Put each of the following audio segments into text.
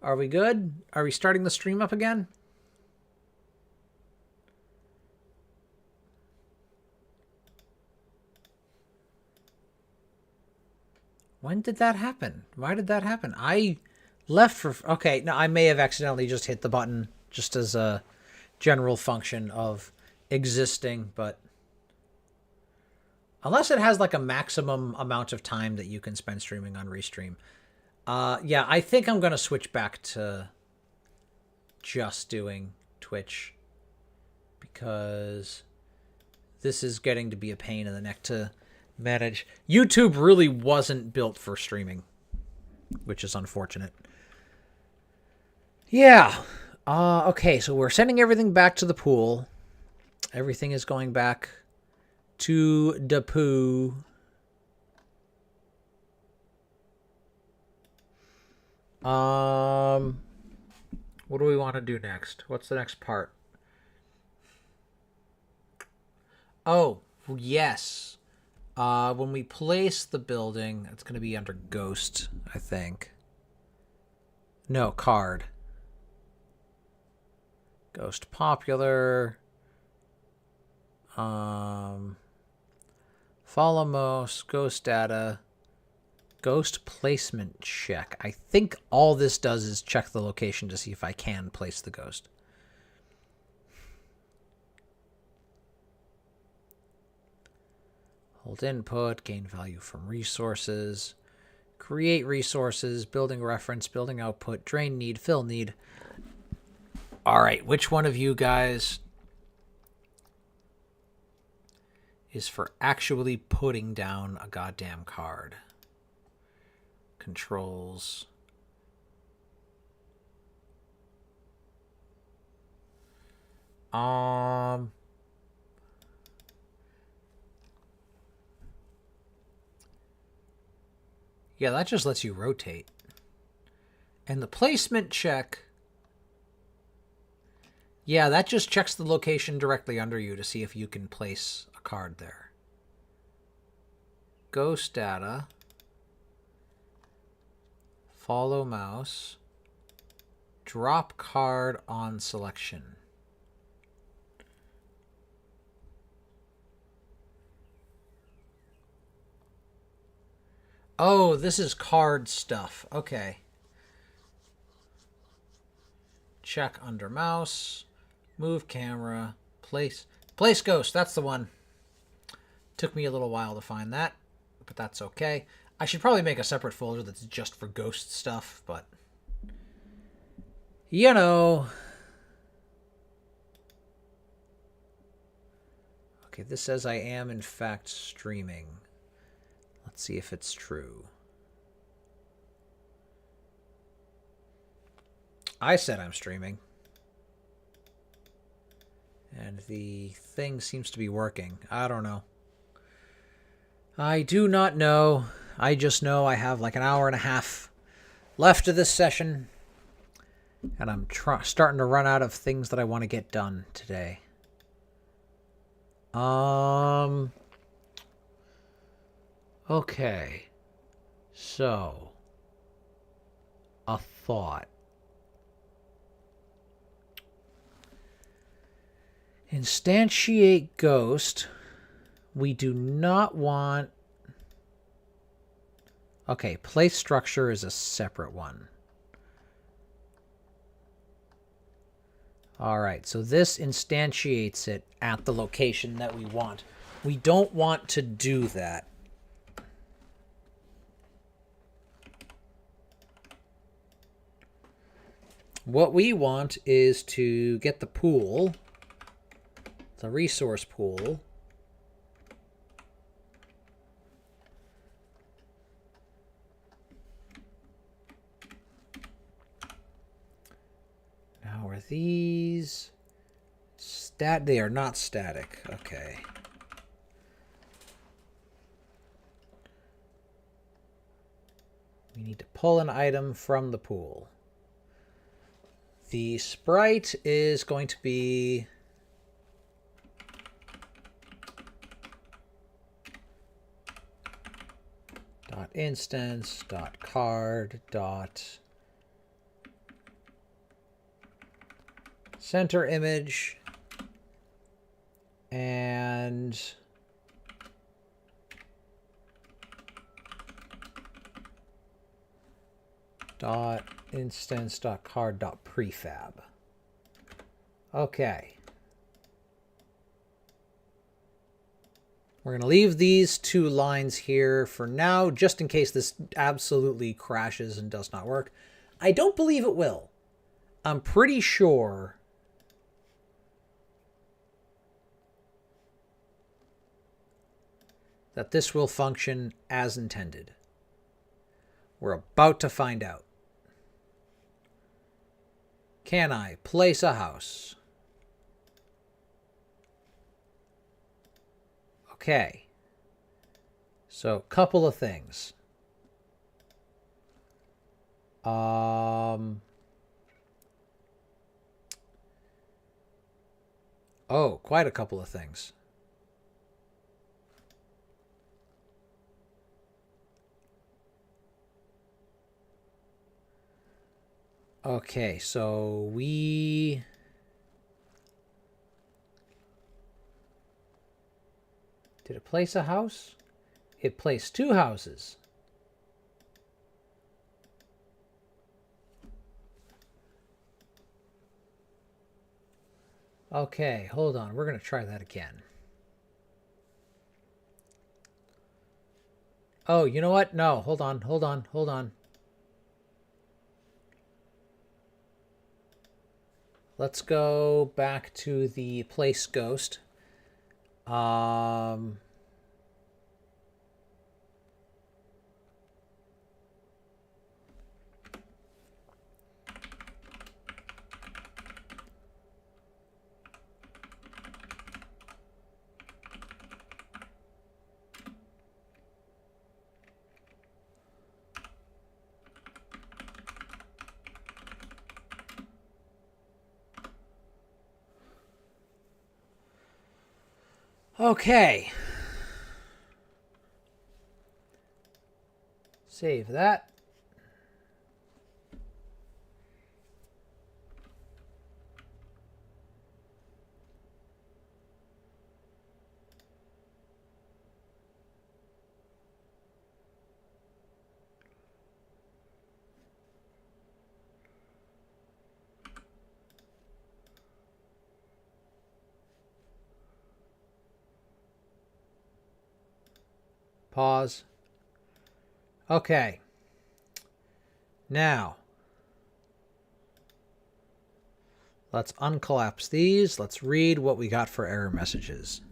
Are we good? Are we starting the stream up again? When did that happen? Why did that happen? I left for... Okay, no, I may have accidentally just hit the button just as a general function of existing, but... Unless it has like a maximum amount of time that you can spend streaming on Restream. Yeah, I think I'm going to switch back to just doing Twitch because this is getting to be a pain in the neck to manage. YouTube really wasn't built for streaming, which is unfortunate. Yeah. Okay, so we're sending everything back to the pool. Everything is going back to the poo. What do we want to do next? What's the next part? Oh, yes. When we place the building, it's going to be under Ghost, I think. No, card. Ghost popular. Follow most, ghost data, ghost placement check. I think all this does is check the location to see if I can place the ghost. Hold input, gain value from resources, create resources, building reference, building output, drain need, fill need. All right, which one of you guys is for actually putting down a goddamn card? Controls. Yeah, that just lets you rotate. And the placement check... Yeah, that just checks the location directly under you to see if you can place a card there. Ghost data. Follow mouse. Drop card on selection. Oh, this is card stuff. Okay. Check under mouse. Move camera. Place ghost. That's the one. Took me a little while to find that, but that's okay. I should probably make a separate folder that's just for ghost stuff, but... You know... Okay, this says I am, in fact, streaming. Let's see if it's true. I said I'm streaming. And the thing seems to be working. I don't know. I do not know. I just know I have like an hour and a half left of this session. And I'm starting to run out of things that I want to get done today. Okay. So, a thought. Instantiate ghost. We do not want... Okay, place structure is a separate one. All right, so this instantiates it at the location that we want. We don't want to do that. What we want is to get the pool, the resource pool, now are these they are not static. Okay. We need to pull an item from the pool. The sprite is going to be .instance.card. center image, and dot instance dot card dot prefab. Okay. We're going to leave these two lines here for now, just in case this absolutely crashes and does not work. I don't believe it will. I'm pretty sure that this will function as intended. We're about to find out. Can I place a house? Okay. So, a couple of things. Oh, quite a couple of things. Okay, so we... Did it place a house? It placed two houses. Okay, hold on. We're going to try that again. Oh, you know what? No, hold on. Let's go back to the place ghost. Okay. Save that. Pause. Okay. Now, let's uncollapse these. Let's read what we got for error messages.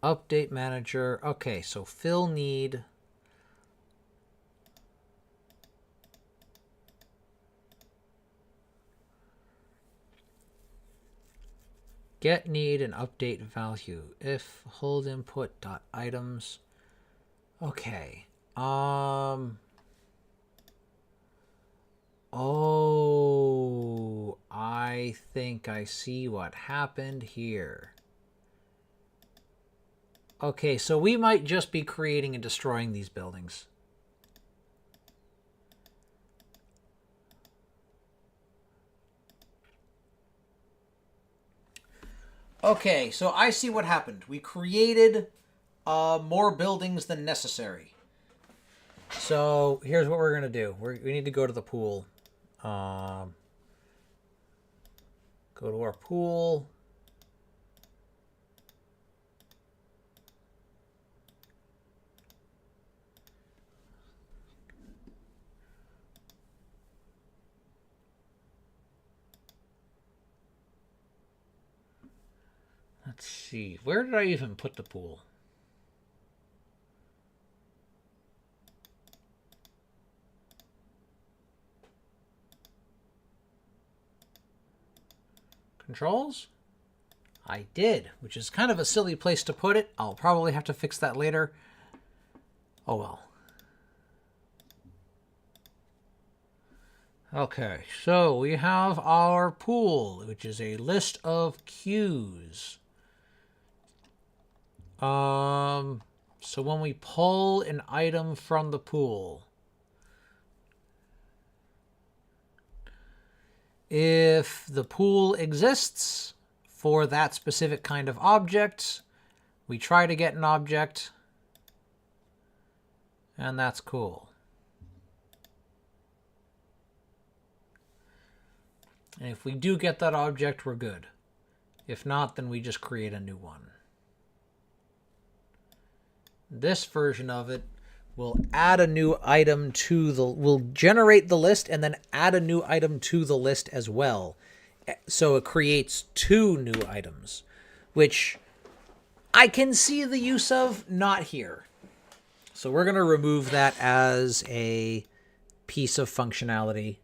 Update manager. Okay, so fill need. Get need and update value. If hold input dot items. Okay. Oh, I think I see what happened here. Okay, so we might just be creating and destroying these buildings. Okay, so I see what happened. We created more buildings than necessary. So here's what we're going to do. We need to go to the pool. Go to our pool. Let's see. Where did I even put the pool? Controls? I did, which is kind of a silly place to put it. I'll probably have to fix that later. Oh well. Okay, so we have our pool, which is a list of queues. So when we pull an item from the pool, If the pool exists for that specific kind of object, we try to get an object, and that's cool. And if we do get that object, we're good. If not, then we just create a new one. This version of it will add a new item to the, will generate the list and then add a new item to the list as well. So it creates 2 new items, which I can see the use of, not here. So we're going to remove that as a piece of functionality.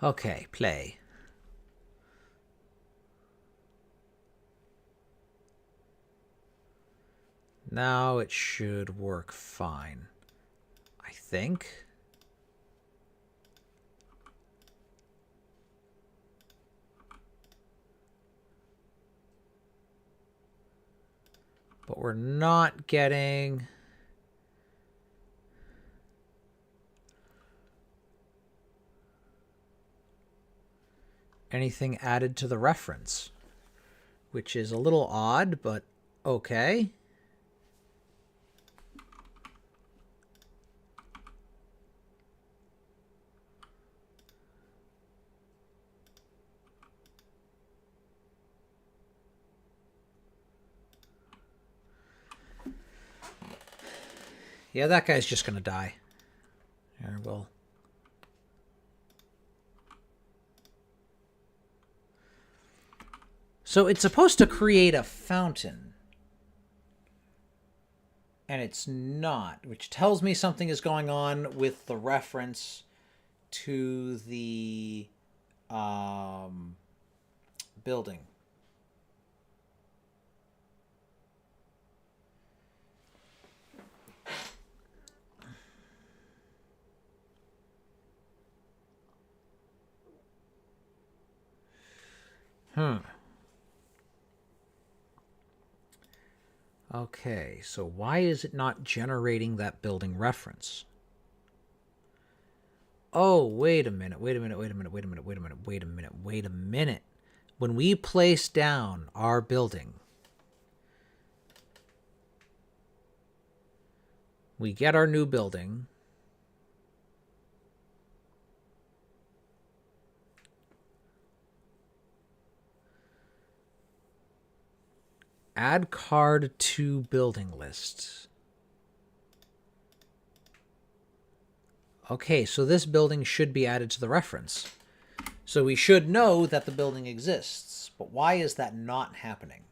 Okay, play. Now it should work fine, I think. But we're not getting... anything added to the reference, which is a little odd, but okay. Yeah, that guy's just gonna die. Here, we'll... So it's supposed to create a fountain. And it's not, which tells me something is going on with the reference to the building. Okay, so why is it not generating that building reference? Oh, wait a minute. When we place down our building, we get our new building. Add card to building list. Okay, so this building should be added to the reference. So we should know that the building exists. But why is that not happening?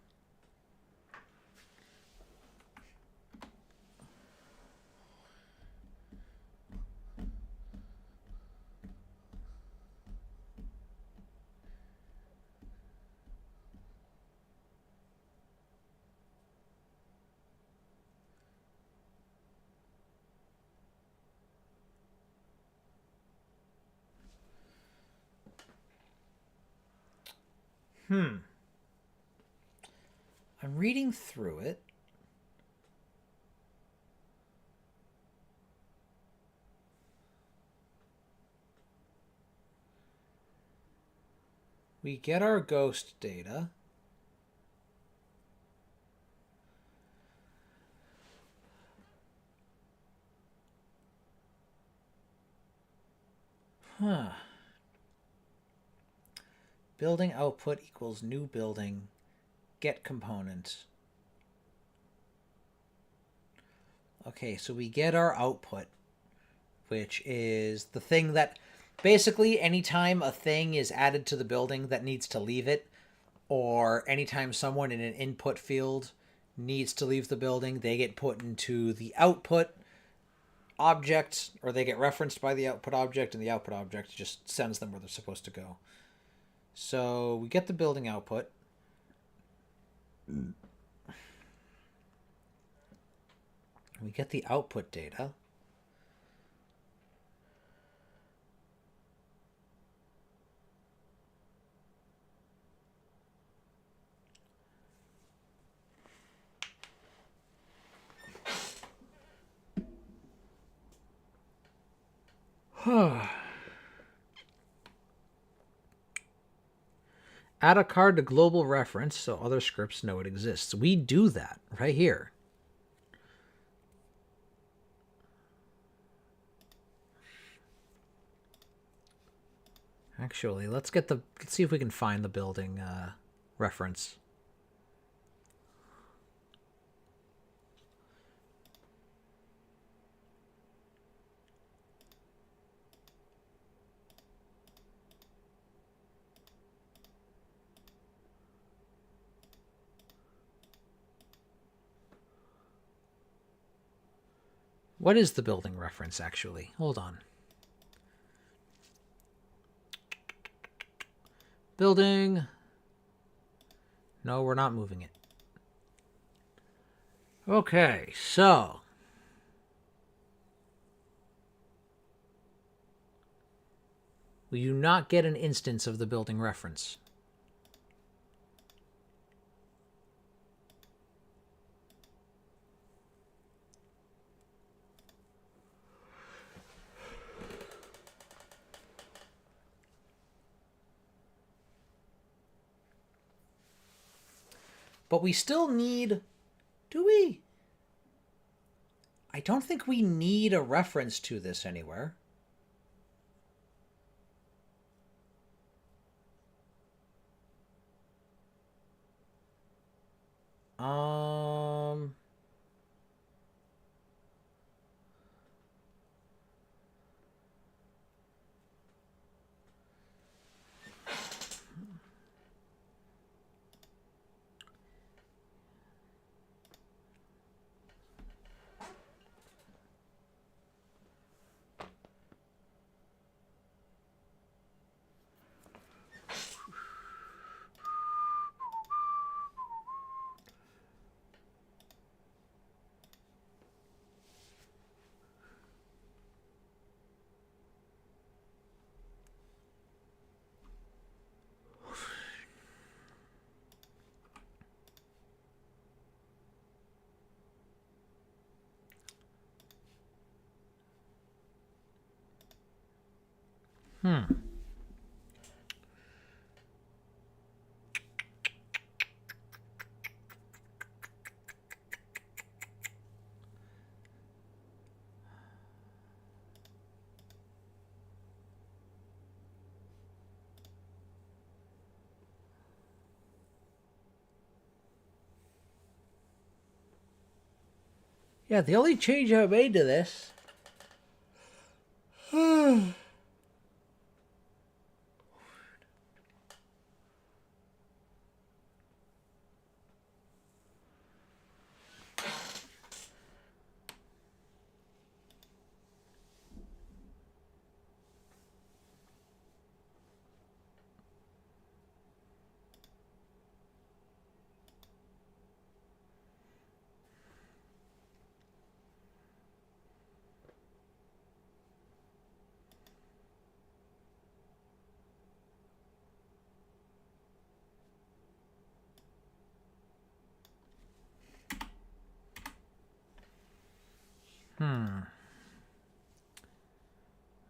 I'm reading through it. We get our ghost data. Building output equals new building. Get component. Okay, so we get our output, which is the thing that basically anytime a thing is added to the building that needs to leave it, or anytime someone in an input field needs to leave the building, they get put into the output object, or they get referenced by the output object, and the output object just sends them where they're supposed to go. So we get the building output. We get the output data. Add a card to global reference so other scripts know it exists. We do that right here. Actually, let's see if we can find the building reference. What is the building reference, actually? Hold on. Building. No, we're not moving it. Okay, so. We do not get an instance of the building reference. But we still need... Do we? I don't think we need a reference to this anywhere. Yeah, the only change I made to this...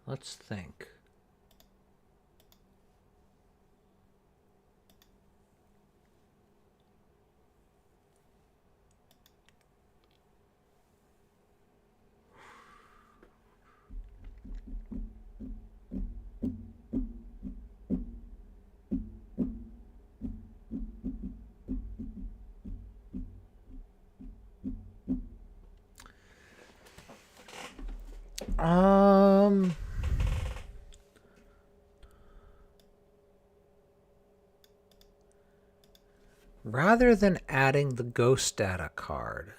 Let's think. Rather than adding the ghost data card,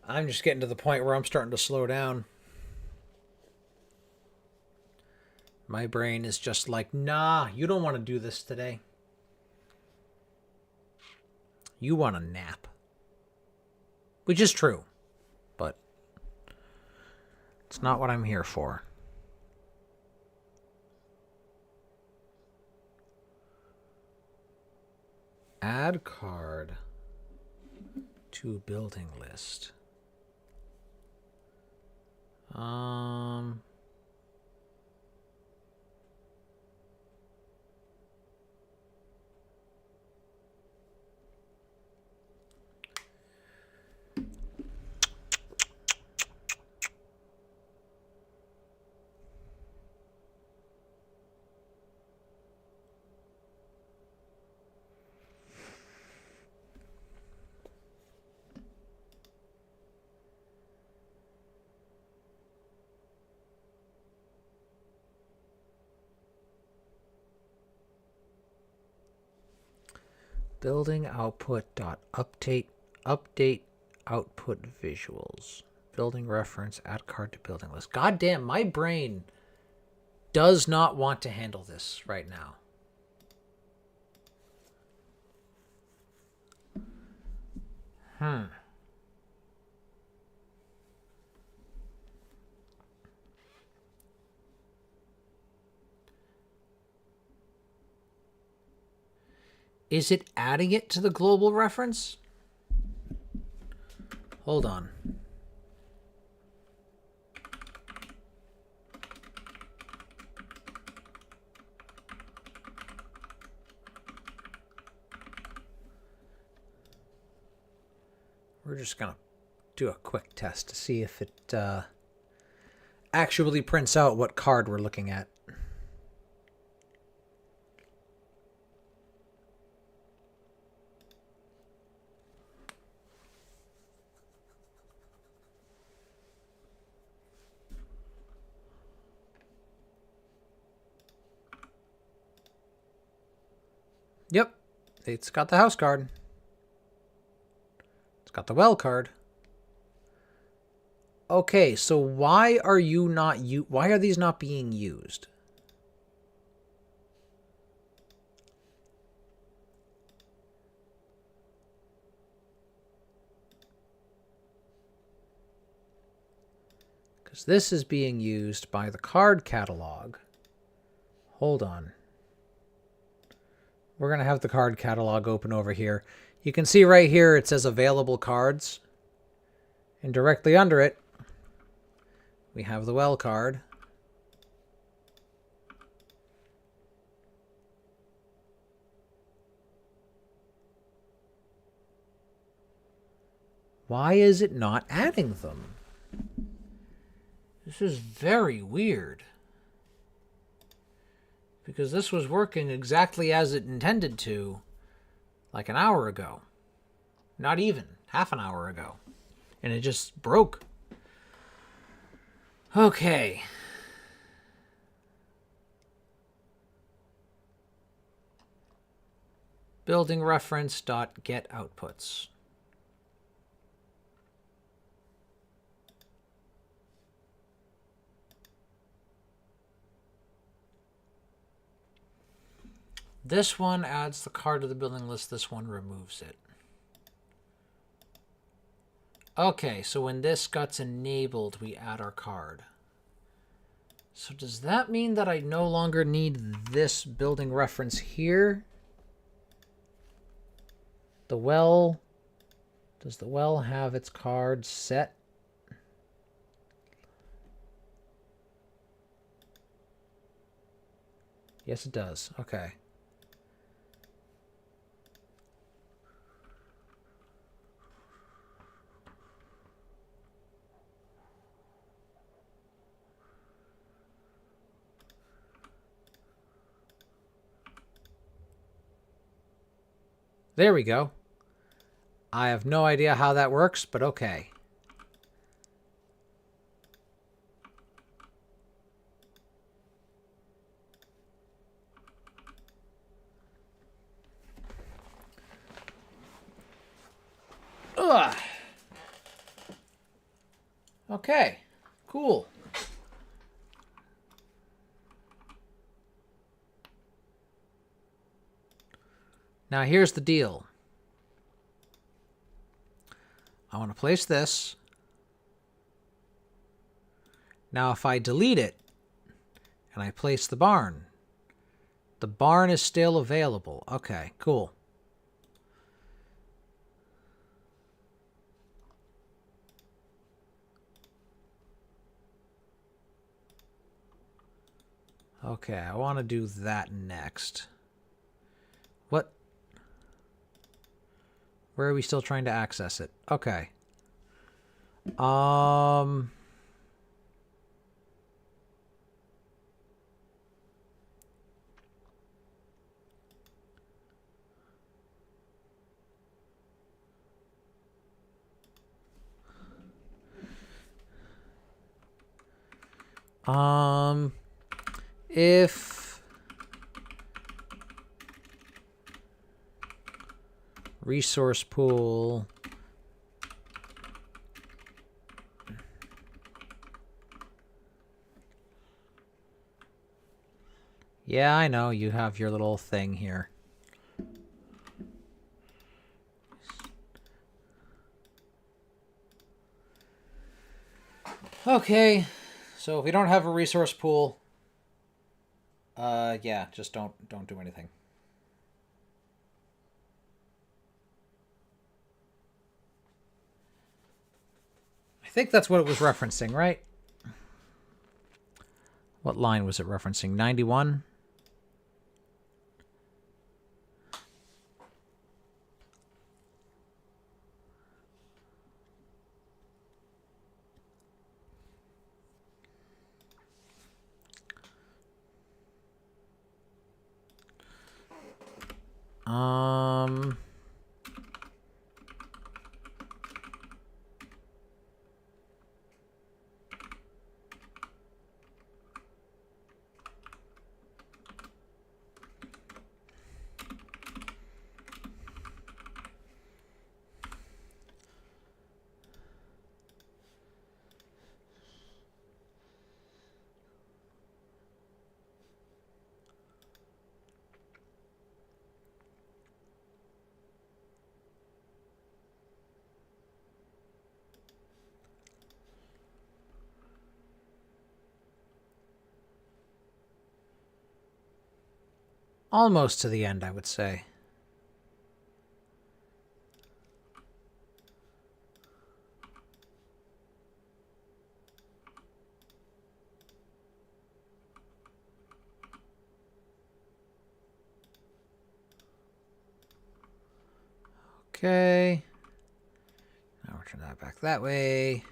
I'm just getting to the point where I'm starting to slow down. My brain is just like, nah, you don't want to do this today. You want a nap. Which is true. But it's not what I'm here for. Add card to building list. Building output.update output visuals. Building reference, add card to building list. God damn, my brain does not want to handle this right now. Is it adding it to the global reference? Hold on. We're just going to do a quick test to see if it actually prints out what card we're looking at. Yep, it's got the house card. It's got the well card. Okay, so why are these not being used? Because this is being used by the card catalog. Hold on. We're going to have the card catalog open over here. You can see right here it says available cards. And directly under it, we have the well card. Why is it not adding them? This is very weird. Because this was working exactly as it intended to, like an hour ago. Not even, half an hour ago. And it just broke. Okay. Building reference dot get outputs. This one adds the card to the building list. This one removes it. Okay, so when this gets enabled, we add our card. So does that mean that I no longer need this building reference here? The well, does the well have its card set? Yes, it does. Okay. There we go. I have no idea how that works, but okay. Ugh. Okay, cool. Now here's the deal. I want to place this. Now if I delete it and I place the barn is still available. Okay, cool. Okay, I want to do that next. What? Where are we still trying to access it? Okay. If resource pool yeah, I know you have your little thing here. Okay, so if we don't have a resource pool, yeah, just don't do anything. I think that's what it was referencing, right? What line was it referencing? 91? Almost to the end, I would say. Okay. Now we'll turn that back that way.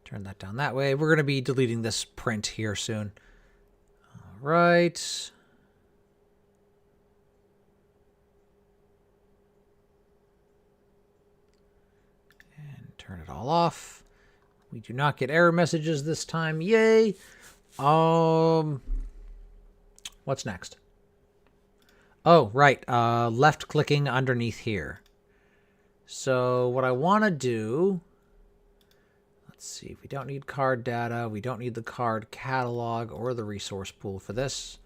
Turn that down that way. We're going to be deleting this print here soon. All right. And turn it all off. We do not get error messages this time. Yay. What's next? Oh, right. Left clicking underneath here. So what I want to do, let's see, we don't need card data. We don't need the card catalog or the resource pool for this.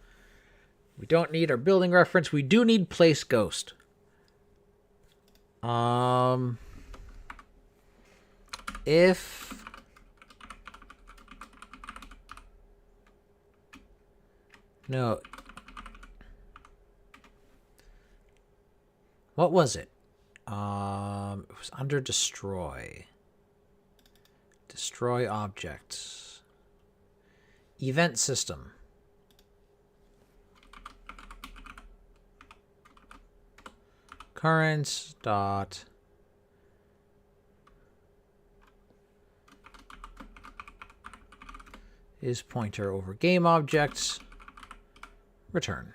We don't need our building reference. We do need place ghost. If no, what was it? It was under destroy. Destroy objects. Event system. Current dot is pointer over game objects. Return.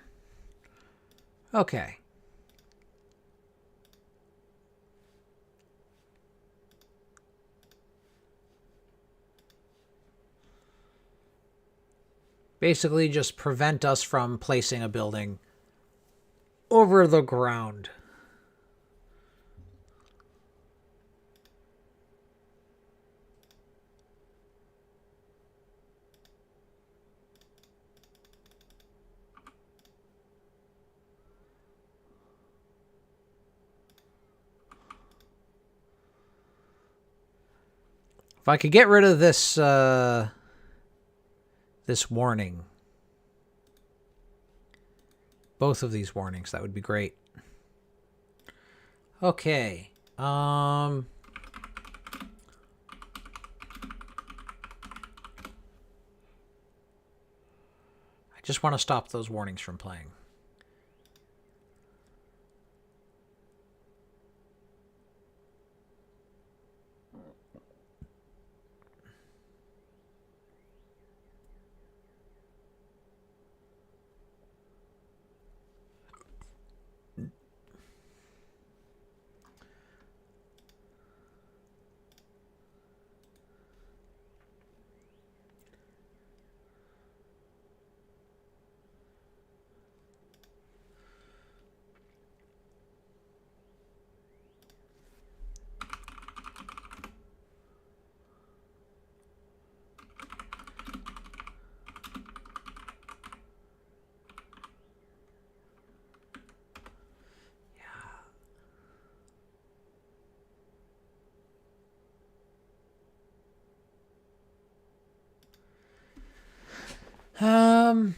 Okay. Basically just prevent us from placing a building over the ground. If I could get rid of this, this warning. Both of these warnings, that would be great. Okay. I just want to stop those warnings from playing.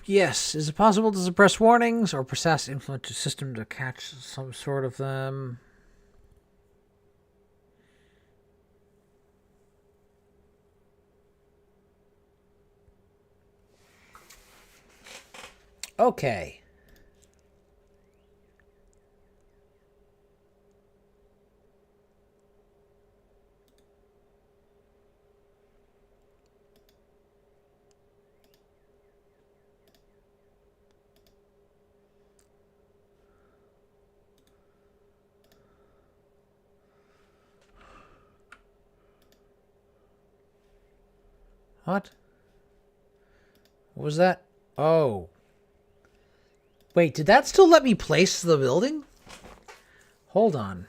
Yes. Is it possible to suppress warnings or process influence the system to catch some sort of them? Okay. What? What was that? Oh. Wait, did that still let me place the building? Hold on.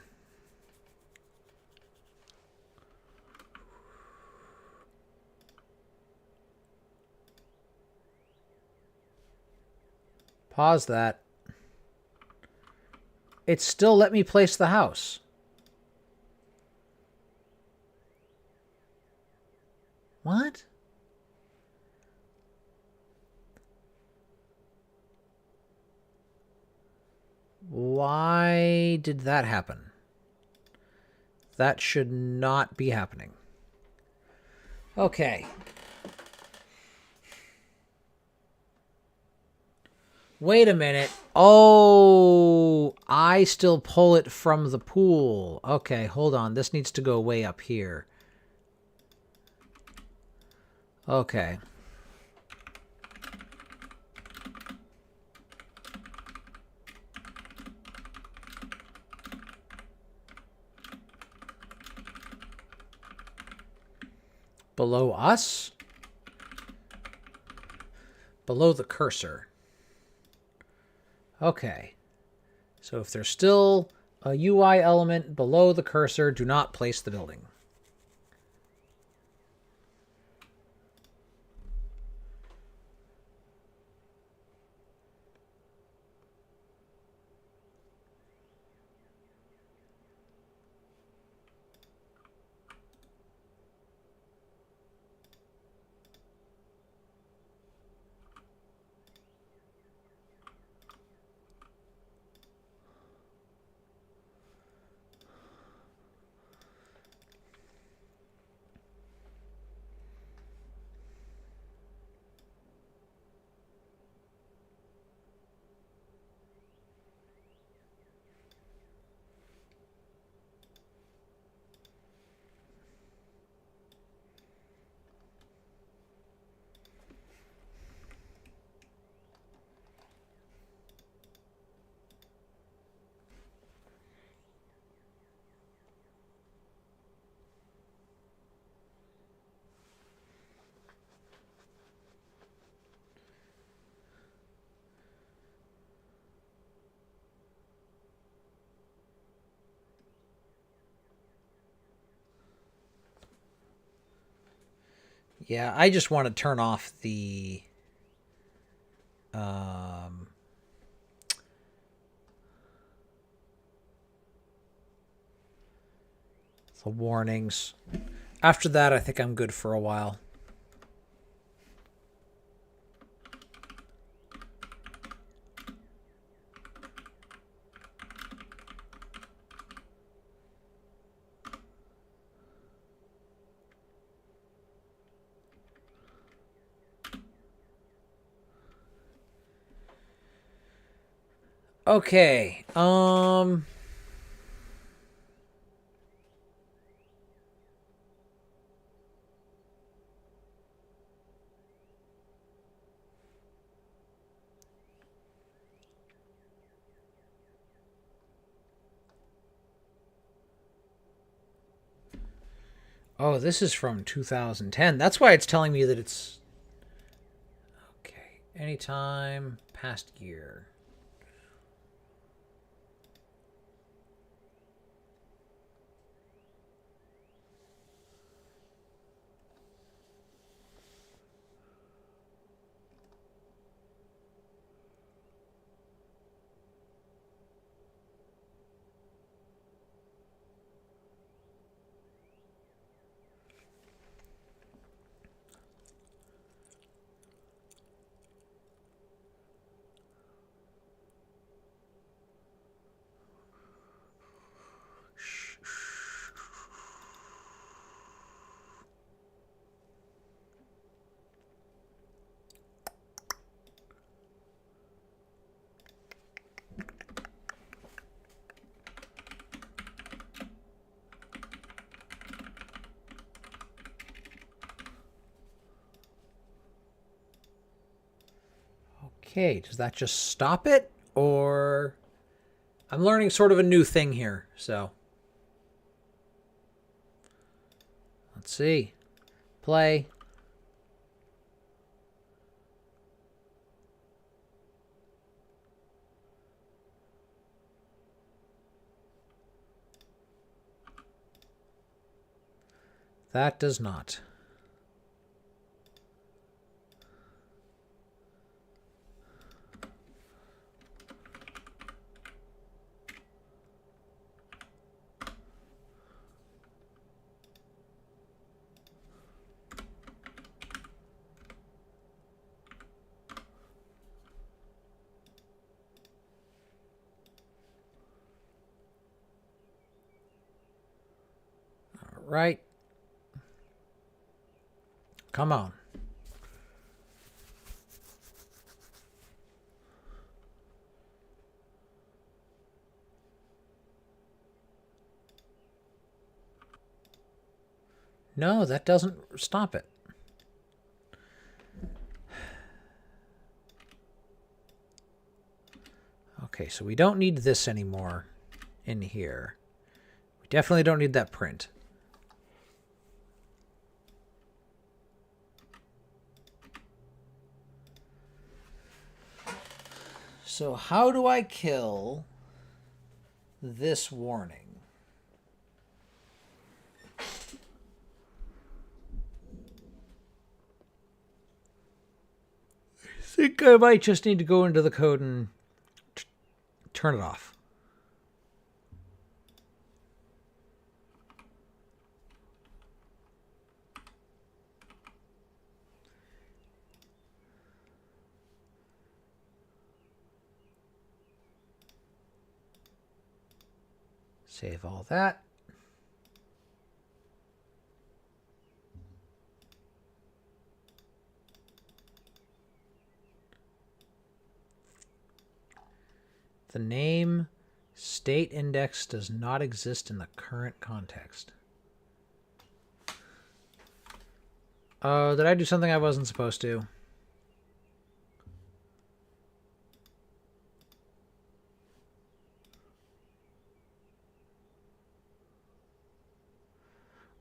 Pause that. It still let me place the house. What? Why did that happen? That should not be happening. Okay. Wait a minute. Oh, I still pull it from the pool. Okay, hold on. This needs to go way up here. Okay. Below us? Below the cursor. Okay. So if there's still a UI element below the cursor, do not place the building. Yeah, I just want to turn off the warnings. After that, I think I'm good for a while. Okay, oh, this is from 2010. That's why it's telling me that it's... Okay, anytime past year. Okay, does that just stop it? Or... I'm learning sort of a new thing here, so... Let's see. Play. That does not. All right. Come on. No, that doesn't stop it. Okay, so we don't need this anymore in here. We definitely don't need that print. So how do I kill this warning? I think I might just need to go into the code and turn it off. Save all that. The name state index does not exist in the current context. Oh, did I do something I wasn't supposed to?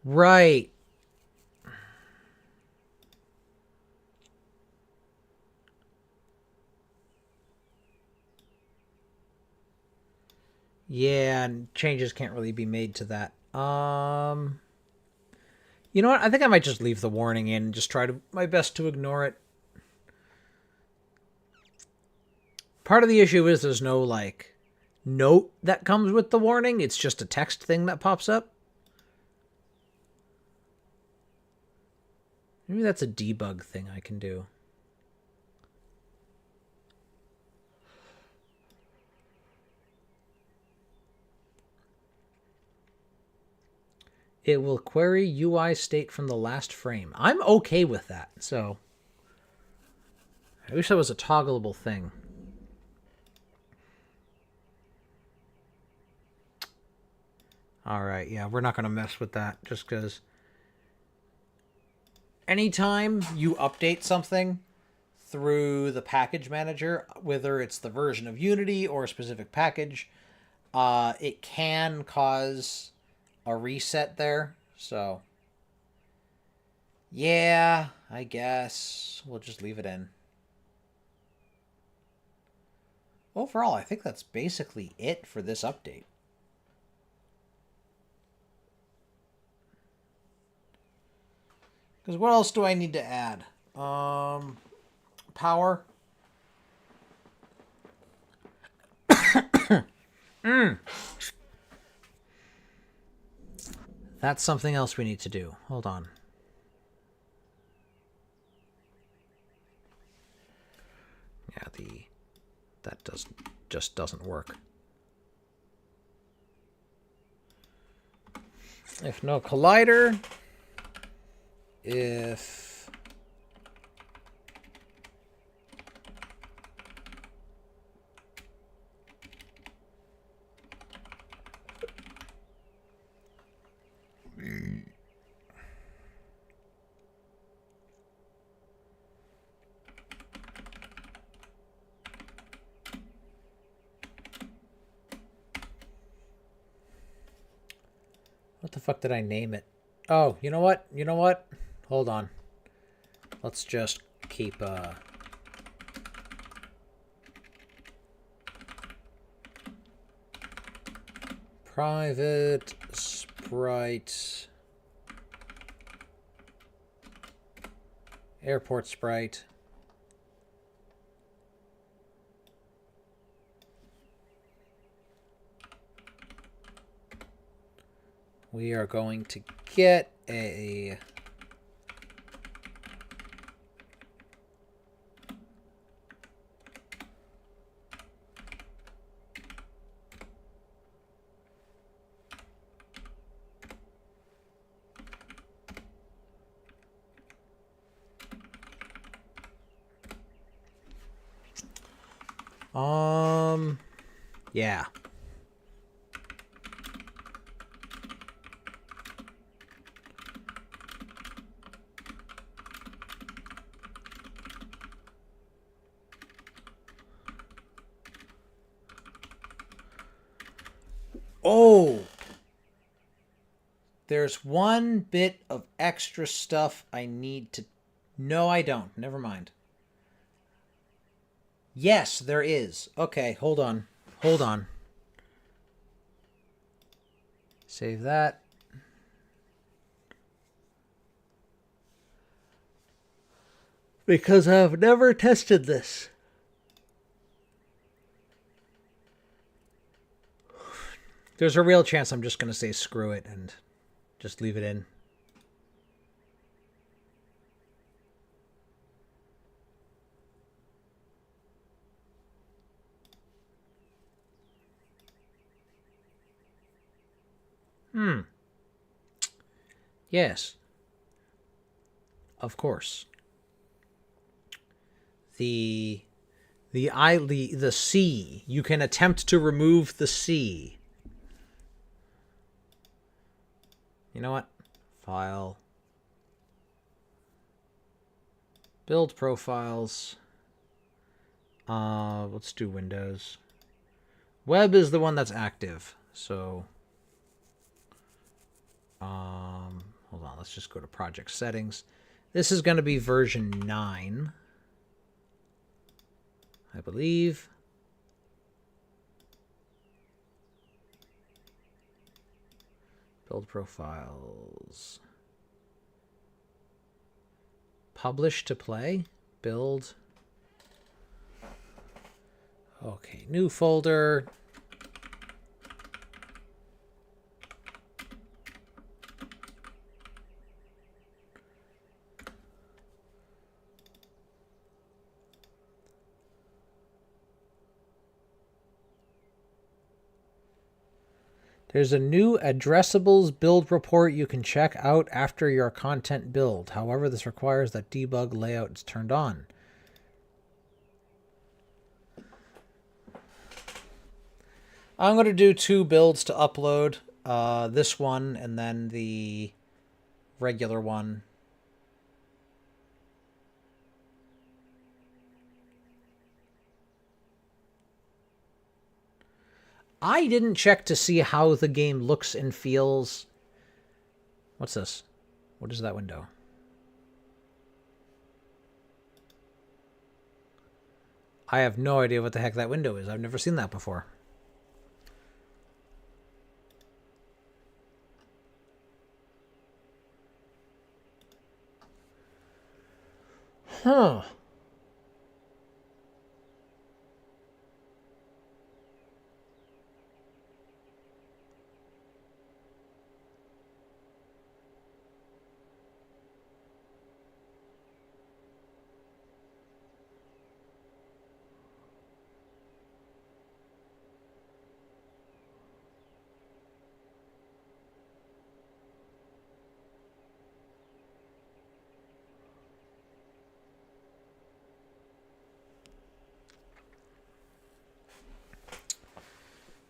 Right. Yeah, and changes can't really be made to that. You know what? I think I might just leave the warning in and just try my best to ignore it. Part of the issue is there's no, like, note that comes with the warning. It's just a text thing that pops up. Maybe that's a debug thing I can do. It will query UI state from the last frame. I'm okay with that, so I wish that was a toggleable thing. All right, yeah, we're not going to mess with that just because anytime you update something through the package manager, whether it's the version of Unity or a specific package, it can cause a reset there. So, yeah, I guess we'll just leave it in. Overall, I think that's basically it for this update. Because what else do I need to add? Power. That's something else we need to do. Hold on. Yeah, that just doesn't work. If no collider, if what the fuck did I name it? Oh, you know what? You know what? Hold on. Let's just keep private sprite airport sprite. We are going to get a yeah. Oh, there's one bit of extra stuff I need to... No, I don't. Never mind. Yes, there is. Okay, hold on. Hold on. Save that. Because I've never tested this. There's a real chance I'm just going to say screw it and just leave it in. Yes. Of course. The C. You can attempt to remove the C. You know what? File. Build profiles. Let's do Windows. Web is the one that's active. So, hold on. Let's just go to project settings. This is going to be version 9. I believe. Build profiles. Publish to play. Build. Okay, new folder. There's a new addressables build report you can check out after your content build. However, this requires that debug layout is turned on. I'm going to do 2 builds to upload. This one and then the regular one. I didn't check to see how the game looks and feels. What's this? What is that window? I have no idea what the heck that window is. I've never seen that before. Huh.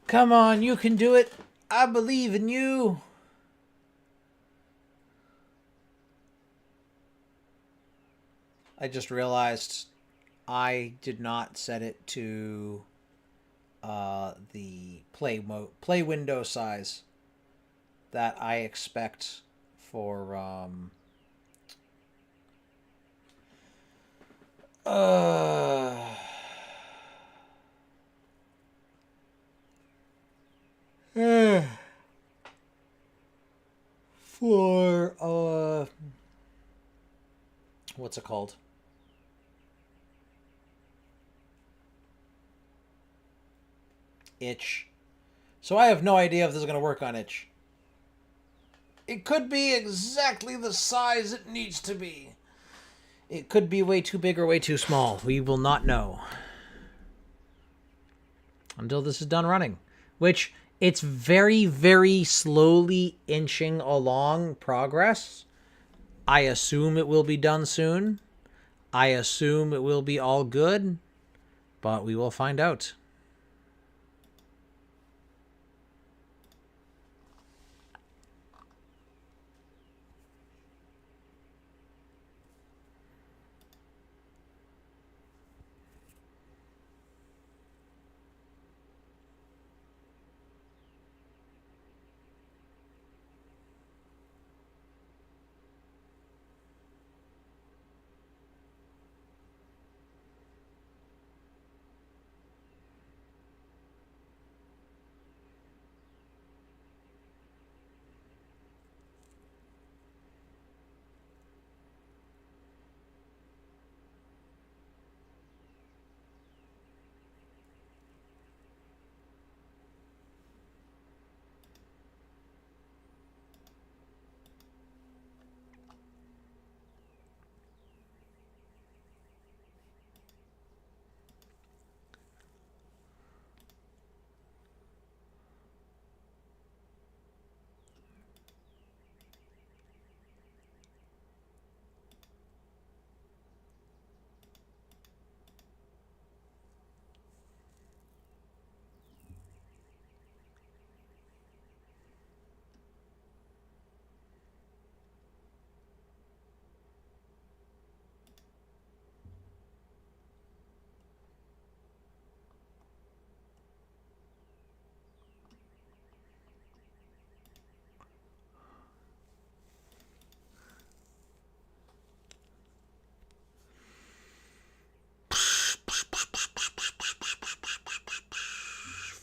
Come on, you can do it. I believe in you. I just realized I did not set it to the play window size that I expect for for what's it called? Itch. So I have no idea if this is going to work on Itch. It could be exactly the size it needs to be. It could be way too big or way too small. We will not know until this is done running, which it's very, very slowly inching along progress. I assume it will be done soon. I assume it will be all good, but we will find out.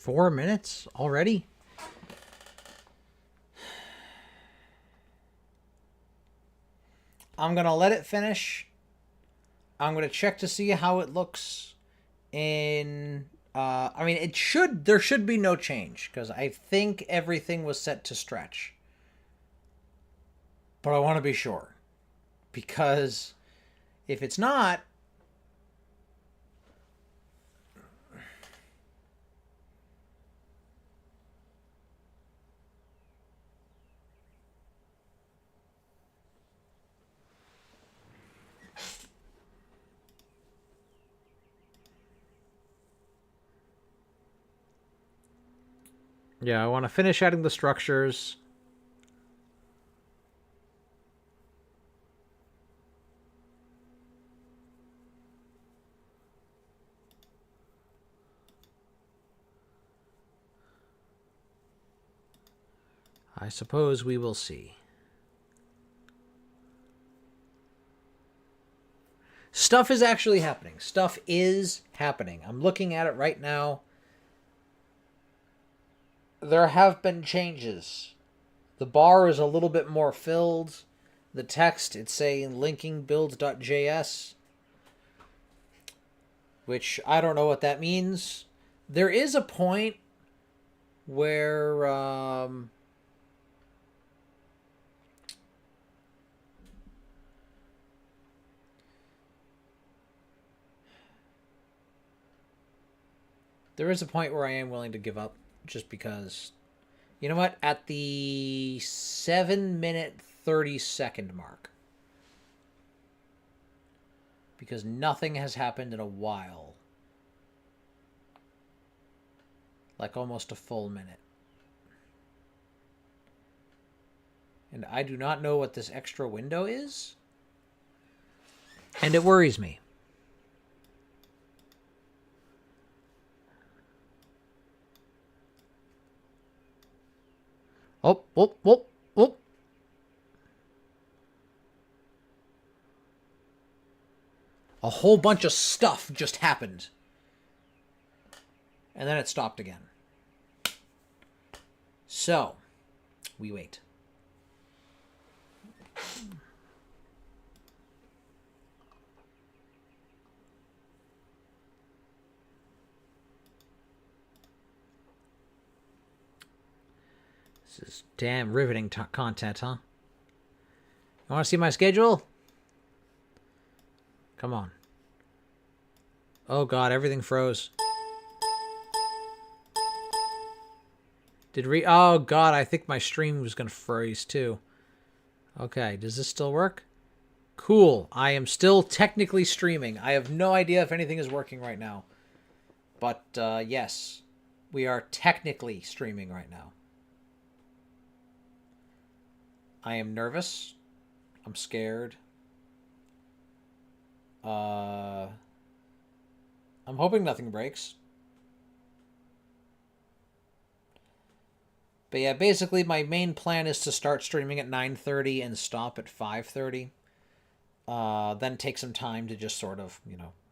Four minutes already? I'm going to let it finish. I'm going to check to see how it looks in... I mean, there should be no change, because I think everything was set to stretch. But I want to be sure. Because if it's not... Yeah, I want to finish adding the structures. I suppose we will see. Stuff is actually happening. Stuff is happening. I'm looking at it right now. There have been changes. The bar is a little bit more filled. The text, it's saying linking build.js, which I don't know what that means. There is a point where there is a point where I am willing to give up, just because, you know what? At the 7-minute 30-second mark, because nothing has happened in a while, like almost a full minute, and I do not know what this extra window is, and it worries me. Oh, oh, oh, oh. A whole bunch of stuff just happened. And then it stopped again. So, we wait. This is damn riveting content, huh? You want to see my schedule? Come on. Oh god, everything froze. Oh god, I think my stream was gonna freeze too. Okay, does this still work? Cool. I am still technically streaming. I have no idea if anything is working right now. But, yes. We are technically streaming right now. I am nervous. I'm scared. I'm hoping nothing breaks. But yeah, basically my main plan is to start streaming at 9:30 and stop at 5:30. Then take some time to just sort of,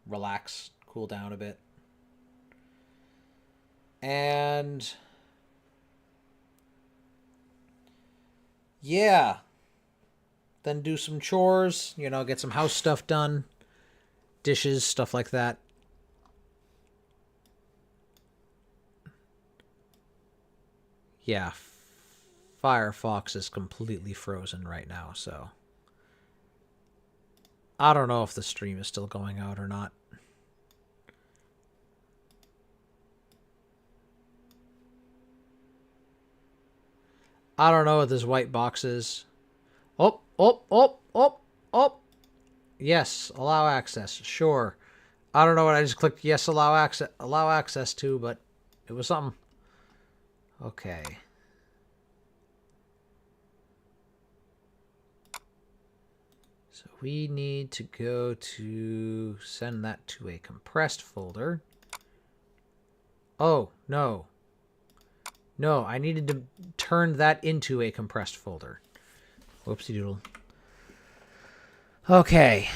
relax, cool down a bit. And yeah, then do some chores, get some house stuff done, dishes, stuff like that. Yeah, Firefox is completely frozen right now, so I don't know if the stream is still going out or not. I don't know what this white box is. Oh, oh, oh, oh, oh. Yes, allow access. Sure. I don't know what I just clicked yes, allow access to, but it was something. Okay. So we need to go to send that to a compressed folder. Oh, no. No, I needed to turn that into a compressed folder. Whoopsie doodle. Okay.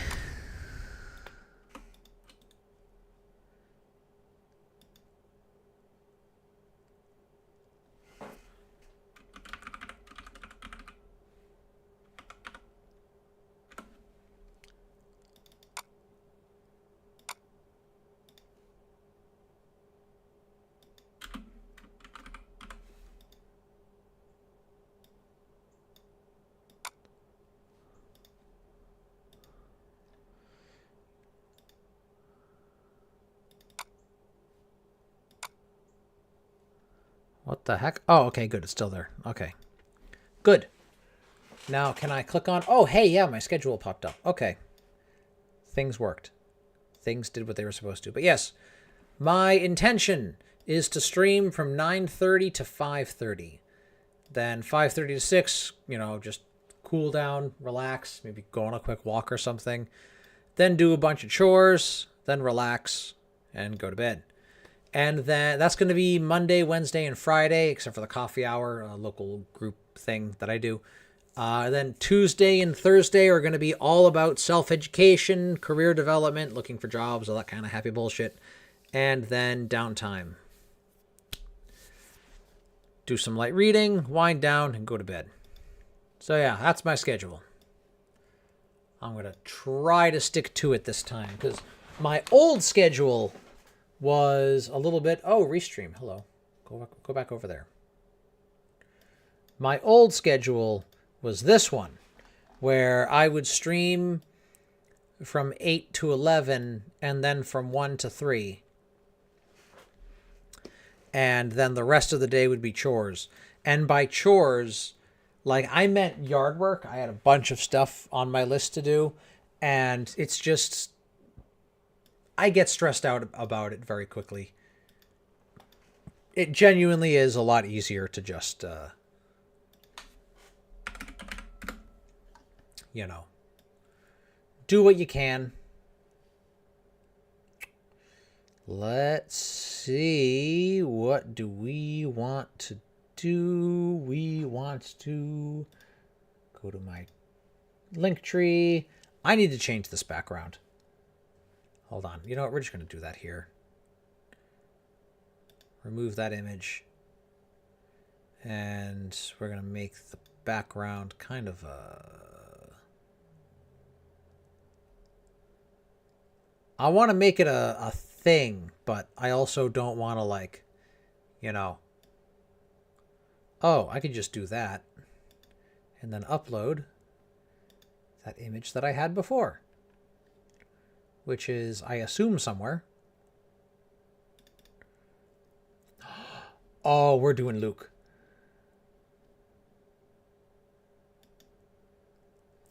What the heck? Oh, okay, good. It's still there. Okay. Good. Now, can I click on... Oh, hey, yeah, my schedule popped up. Okay. Things worked. Things did what they were supposed to. But yes, my intention is to stream from 9:30 to 5:30. Then 5:30 to 6, just cool down, relax, maybe go on a quick walk or something. Then do a bunch of chores, then relax and go to bed. And then that's going to be Monday, Wednesday, and Friday, except for the coffee hour, a local group thing that I do. Then Tuesday and Thursday are going to be all about self-education, career development, looking for jobs, all that kind of happy bullshit. And then downtime. Do some light reading, wind down, and go to bed. So yeah, that's my schedule. I'm going to try to stick to it this time, because my old schedule was a little bit... Oh, Restream, hello. Go back over there. My old schedule was this one, where I would stream from 8 to 11, and then from 1 to 3. And then the rest of the day would be chores. And by chores, like, I meant yard work. I had a bunch of stuff on my list to do, and it's just... I get stressed out about it very quickly. It genuinely is a lot easier to just, do what you can. Let's see. What do we want to do? We want to go to my link tree. I need to change this background. Hold on. You know what? We're just going to do that here. Remove that image. And we're going to make the background kind of I want to make it a thing, but I also don't want to, like, Oh, I could just do that. And then upload that image that I had before. Which is, I assume, somewhere. Oh, we're doing Luke.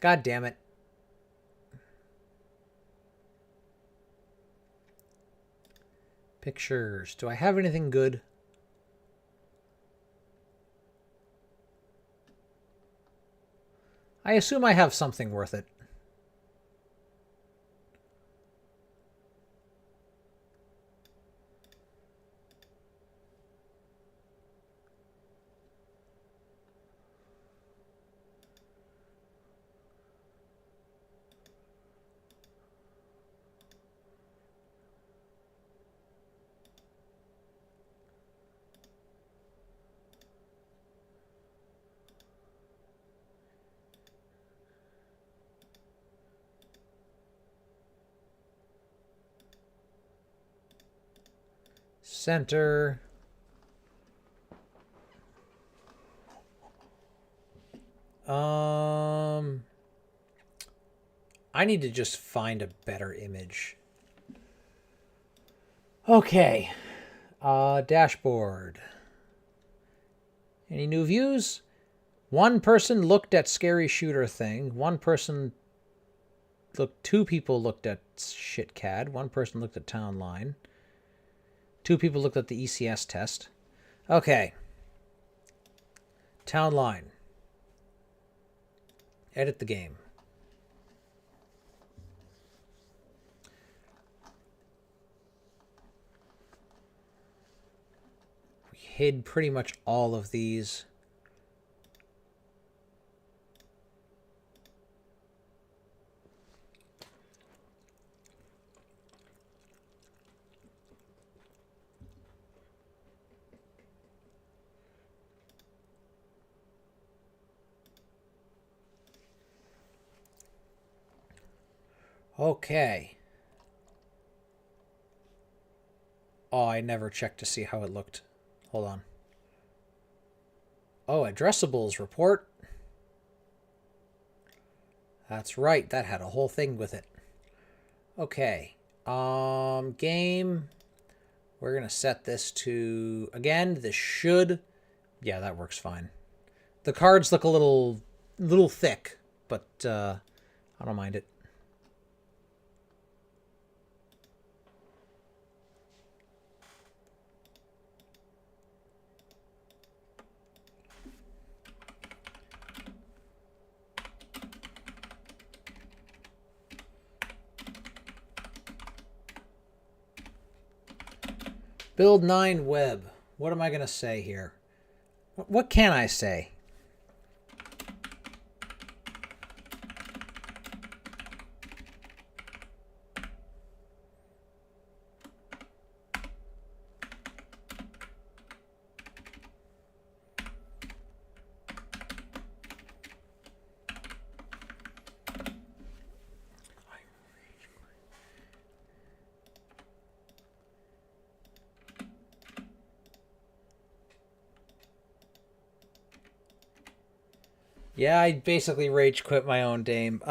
God damn it. Pictures. Do I have anything good? I assume I have something worth it. Center. I need to just find a better image. Okay. Dashboard. Any new views? One person looked at scary shooter thing. Two people looked at shitcad. One person looked at town line. 2 people looked at the ECS test. Okay. Town line. Edit the game. We hid pretty much all of these. Okay. Oh, I never checked to see how it looked. Hold on. Oh, addressables report. That's right. That had a whole thing with it. Okay. Game. We're going to set this to, again, this should. Yeah, that works fine. The cards look a little thick, but I don't mind it. Build 9 web. What am I going to say here? What can I say? Yeah, I basically rage quit my own game.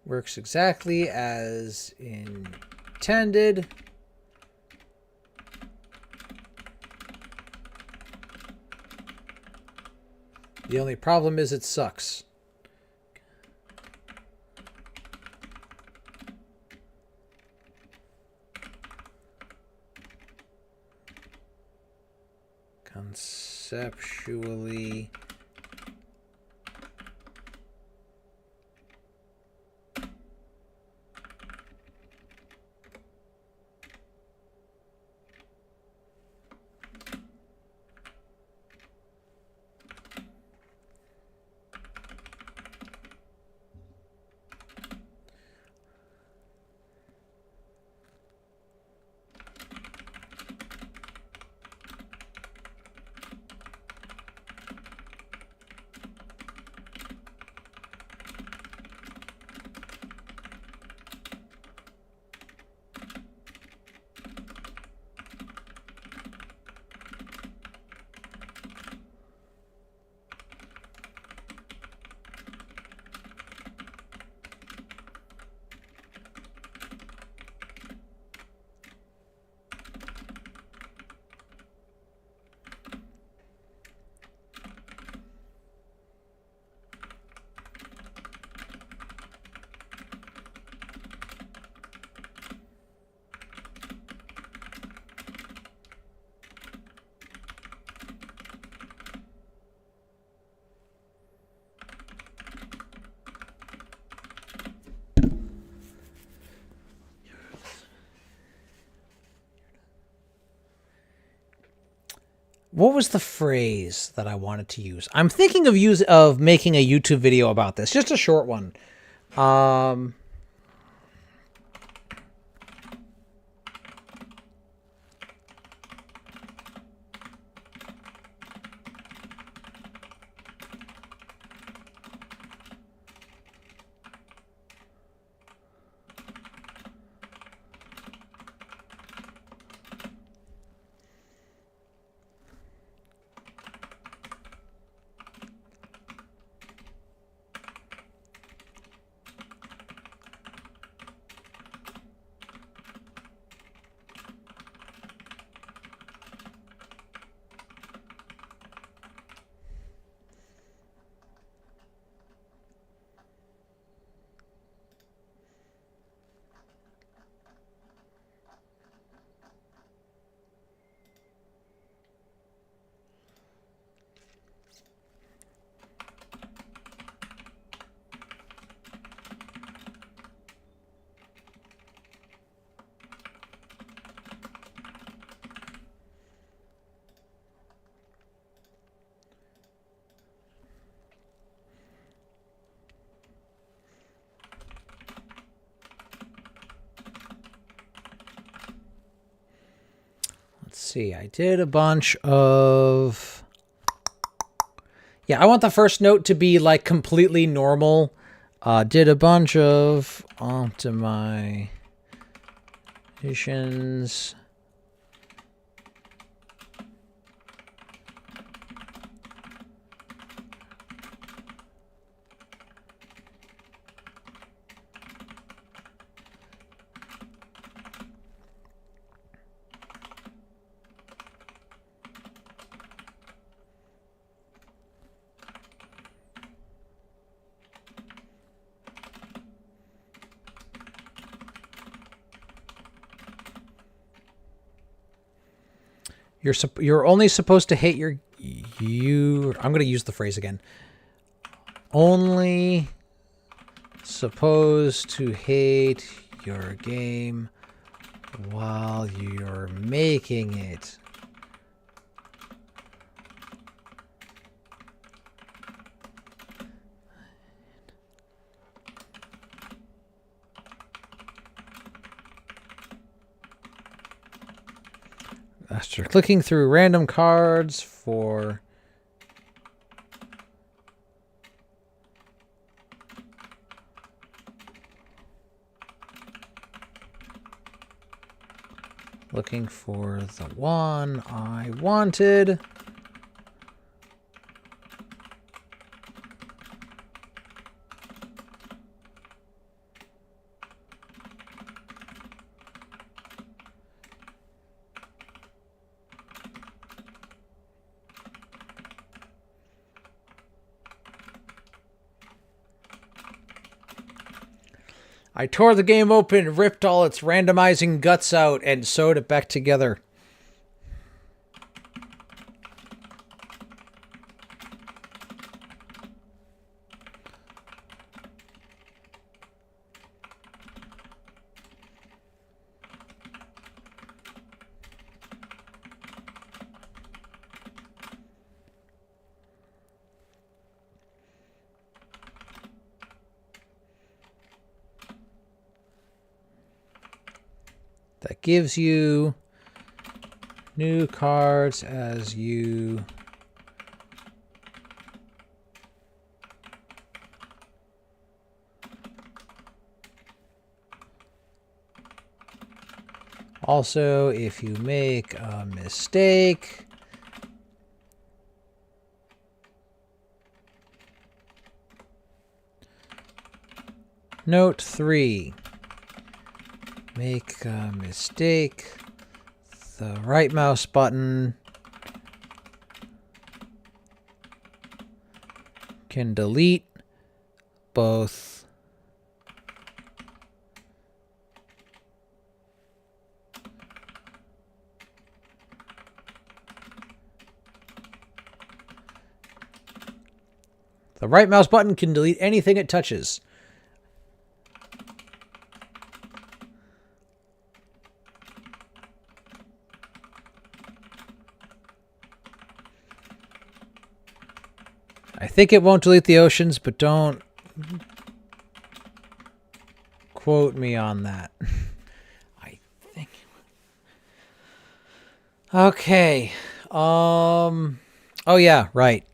Works exactly as intended. The only problem is it sucks. Conceptually. What was the phrase that I wanted to use? I'm thinking of making a YouTube video about this, just a short one. Let's see. I did a bunch of... Yeah, I want the first note to be like completely normal. Did a bunch of optimizations. You're only supposed to hate I'm going to use the phrase again. Only supposed to hate your game while you're making it. After clicking through random cards for looking for the one I wanted. I tore the game open, ripped all its randomizing guts out, and sewed it back together. That gives you new cards as you also, if you make a mistake, note 3. Make a mistake. The right mouse button can delete both the right mouse button can delete anything it touches. I think it won't delete the oceans, but don't quote me on that. I think. Okay. Oh yeah, right.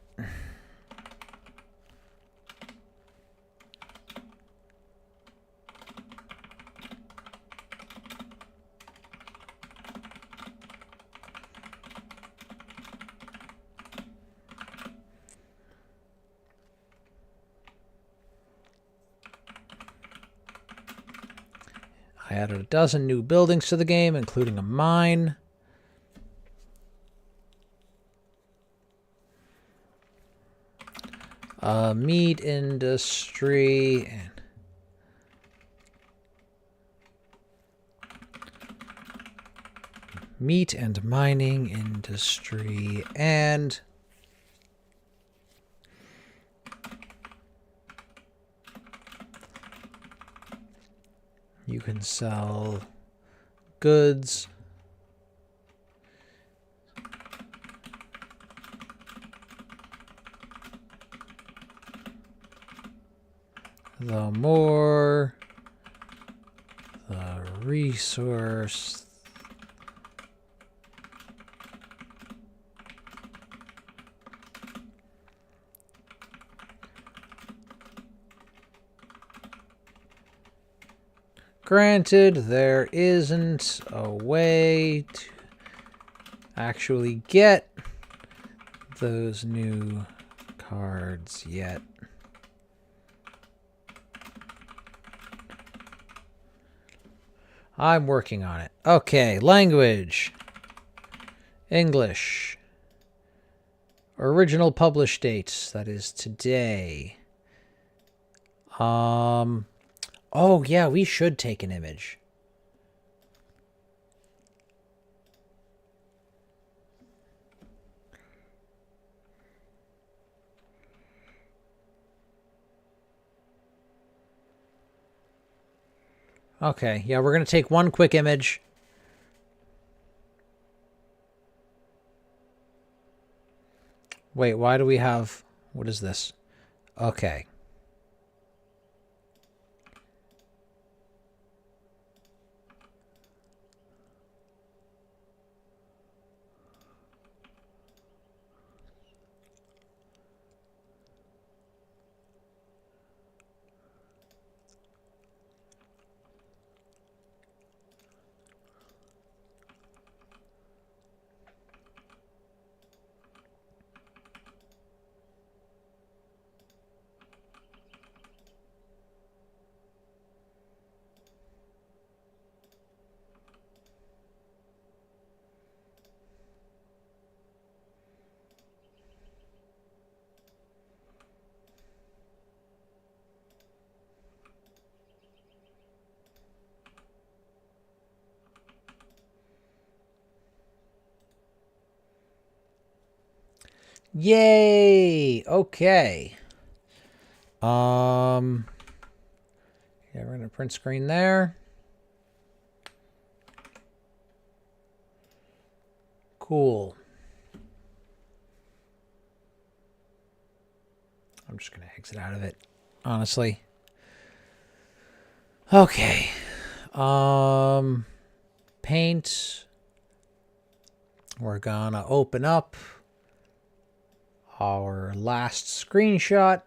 I added a dozen new buildings to the game, including a mine. A meat industry. And meat and mining industry. And you can sell goods. The more the resource, granted, there isn't a way to actually get those new cards yet. I'm working on it. Okay, language. English. Original published date, that is today. Oh yeah, we should take an image. Okay, yeah, we're going to take one quick image. Wait, why do we have... What is this? Okay. Yay! Okay. Yeah, we're gonna print screen there. Cool. I'm just gonna exit out of it, honestly. Okay. Paint. We're gonna open up our last screenshot.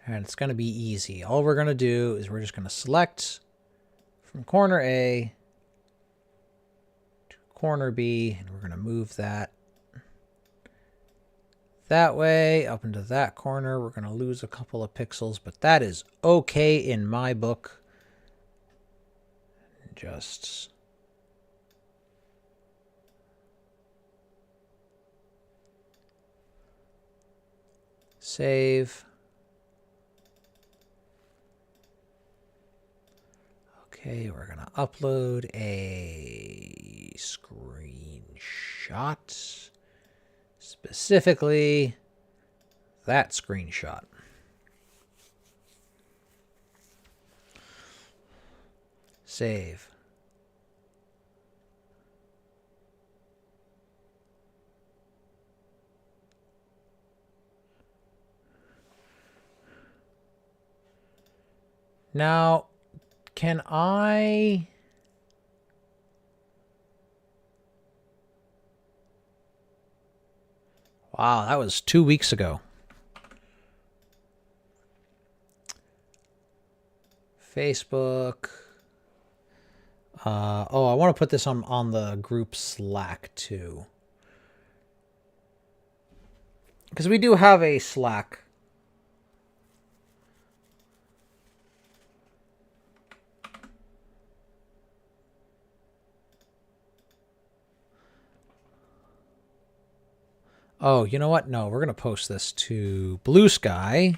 And it's going to be easy. All we're going to do is we're just going to select from corner A to corner B, and we're going to move that way up into that corner. We're going to lose a couple of pixels, but that is okay in my book. Just save. Okay, we're going to upload a screenshot. Specifically, that screenshot. Save. Now, can I... Wow, that was 2 weeks ago. Facebook. Oh, I want to put this on the group Slack too. Because we do have a Slack. Oh, you know what? No, we're going to post this to Blue Sky.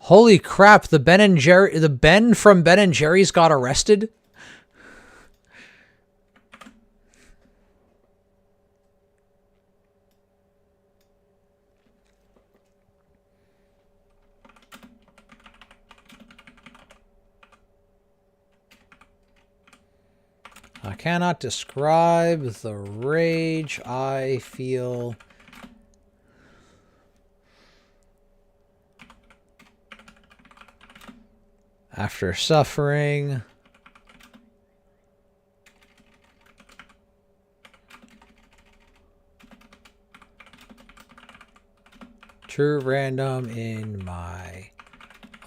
Holy crap, the Ben from Ben and Jerry's got arrested? I cannot describe the rage I feel after suffering true random in my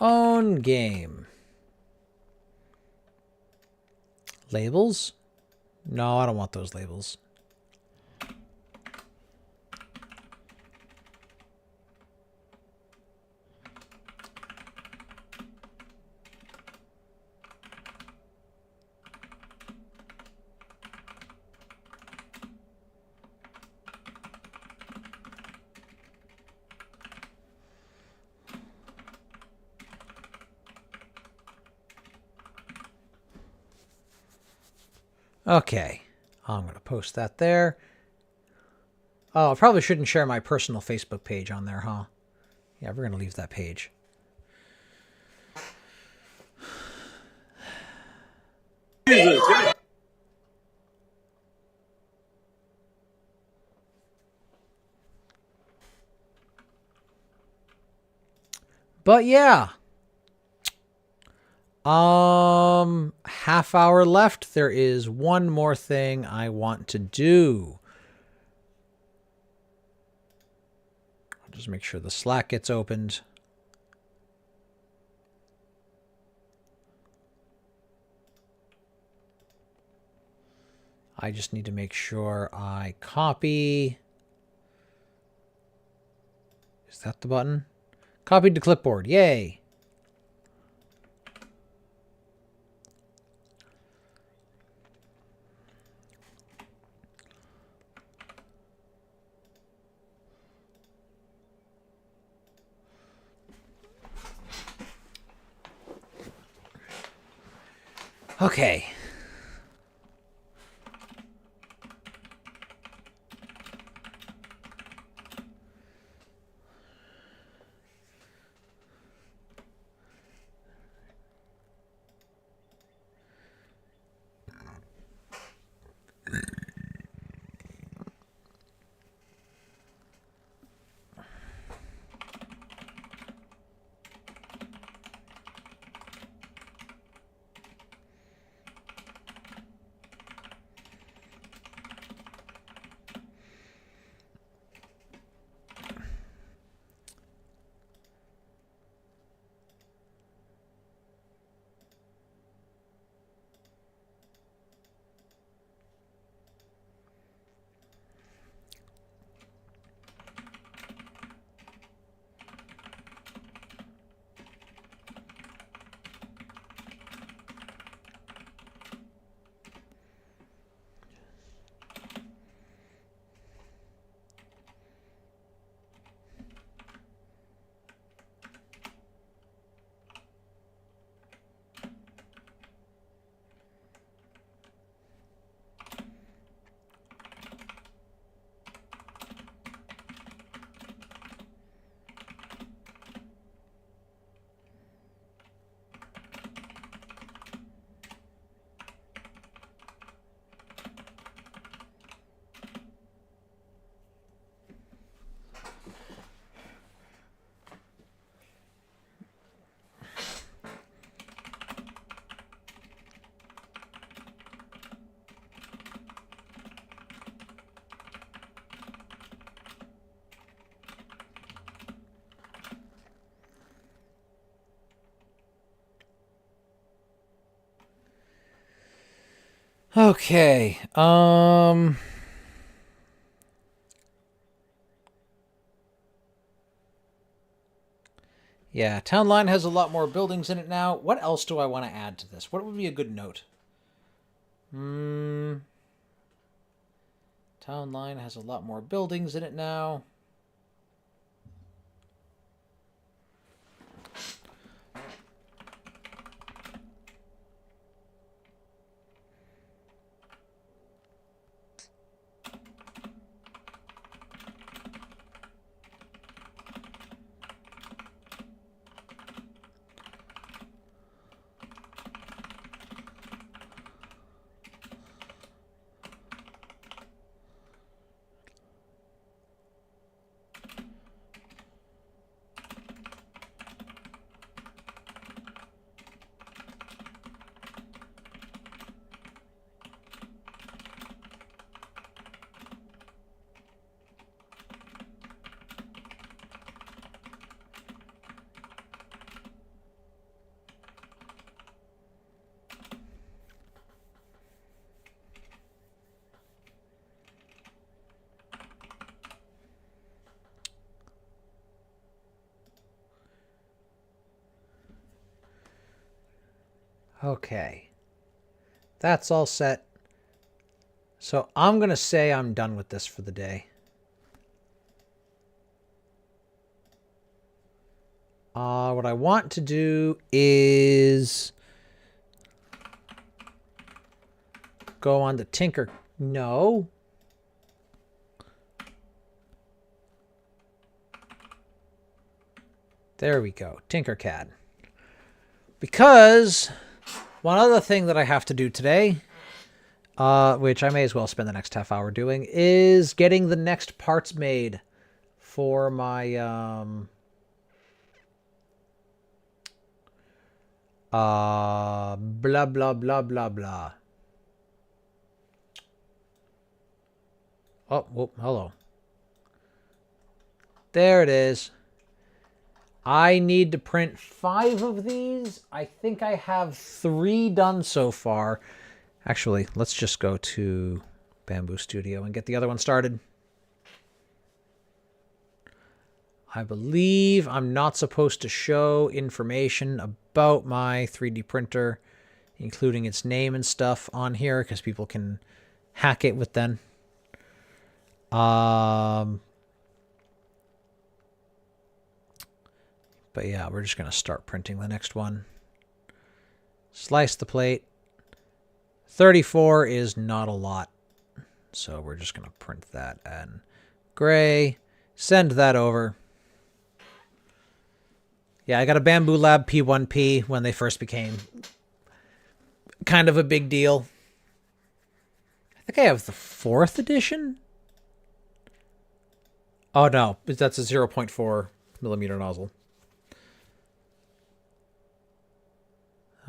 own game. Labels? No, I don't want those labels. Okay. I'm going to post that there. Oh, I probably shouldn't share my personal Facebook page on there, huh? Yeah, we're going to leave that page. But yeah. Half hour left. There is one more thing I want to do. I'll just make sure the Slack gets opened. I just need to make sure I copy. Is that the button? Copied to clipboard. Yay. Okay. Okay. Yeah, Town Line has a lot more buildings in it now. What else do I want to add to this? What would be a good note? Town Line has a lot more buildings in it now. Okay. That's all set. So I'm going to say I'm done with this for the day. What I want to do is go on the Tinker. No. There we go. Tinkercad. Because one other thing that I have to do today, which I may as well spend the next half hour doing, is getting the next parts made for my blah blah blah blah blah. Oh, whoop, hello. There it is. I need to print 5 of these. I think I have 3 done so far. Actually, let's just go to Bamboo Studio and get the other one started. I believe I'm not supposed to show information about my 3D printer, including its name and stuff on here, because people can hack it with them. But yeah, we're just going to start printing the next one. Slice the plate. 34 is not a lot. So we're just going to print that and gray. Send that over. Yeah, I got a Bamboo Lab P1P when they first became kind of a big deal. I think I have the 4th edition. Oh no, that's a 0.4 millimeter nozzle.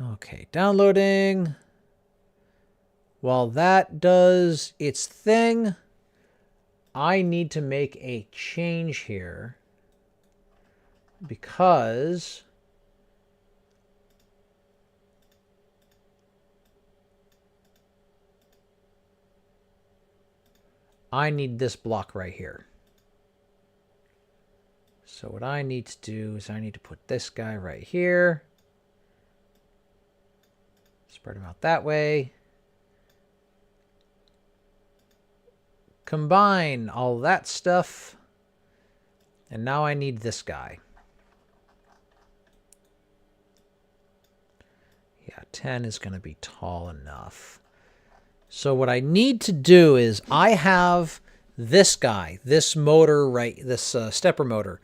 Okay, downloading. While that does its thing, I need to make a change here because I need this block right here. So what I need to do is I need to put this guy right here. Spread him out that way. Combine all that stuff. And now I need this guy. Yeah, 10 is going to be tall enough. So what I need to do is I have this guy, this motor, right, this stepper motor.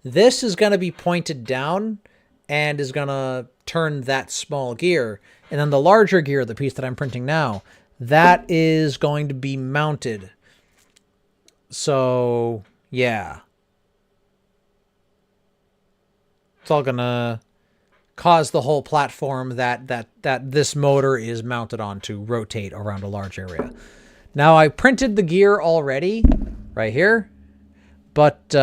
This is going to be pointed down and is going to turn that small gear. And then the larger gear, the piece that I'm printing now, that is going to be mounted. So, yeah. It's all going to cause the whole platform that this motor is mounted on to rotate around a large area. Now, I printed the gear already right here, but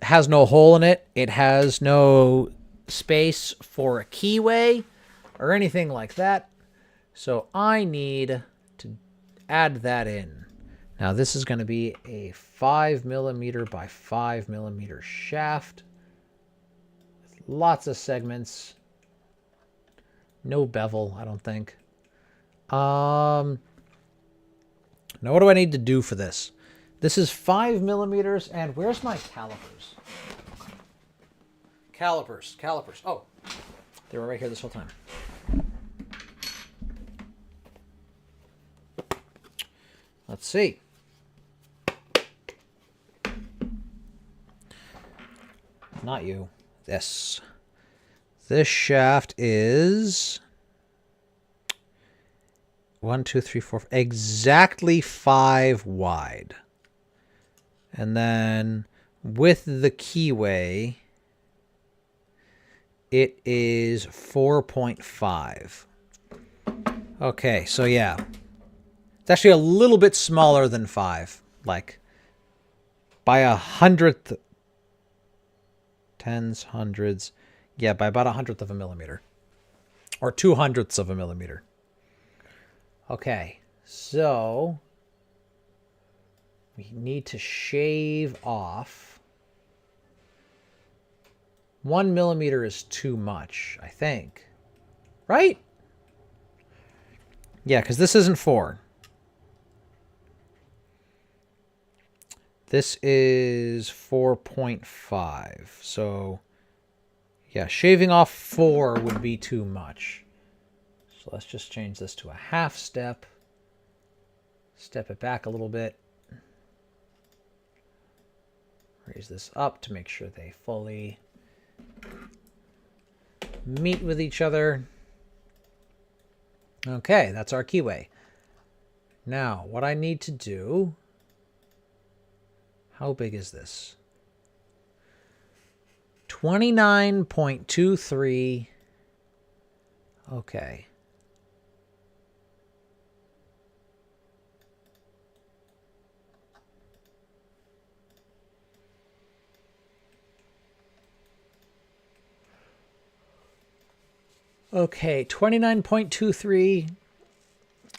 has no hole in it. It has no space for a keyway or anything like that. So I need to add that in. Now this is going to be a 5mm by 5mm shaft. With lots of segments. No bevel, I don't think. Now what do I need to do for this? This is 5mm, and where's my calipers? Calipers. Oh, they were right here this whole time. Let's see. Not you. This. This shaft is 1, 2, 3, 4, exactly 5 wide. And then with the keyway, it is 4.5. Okay, so yeah. It's actually a little bit smaller than 5. Like, by 100th. Tens, hundreds. Yeah, by about 100th of a millimeter. Or 200ths of a millimeter. Okay, so we need to shave off. 1 millimeter is too much, I think. Right? Yeah, because this isn't 4. This is 4.5. So, yeah, shaving off 4 would be too much. So So let's just change this to a half step. Step it back a little bit. Raise this up to make sure they fully meet with each other. Okay, that's our keyway. Now, what I need to do, how big is this? 29.23. Okay. Okay, 29.23.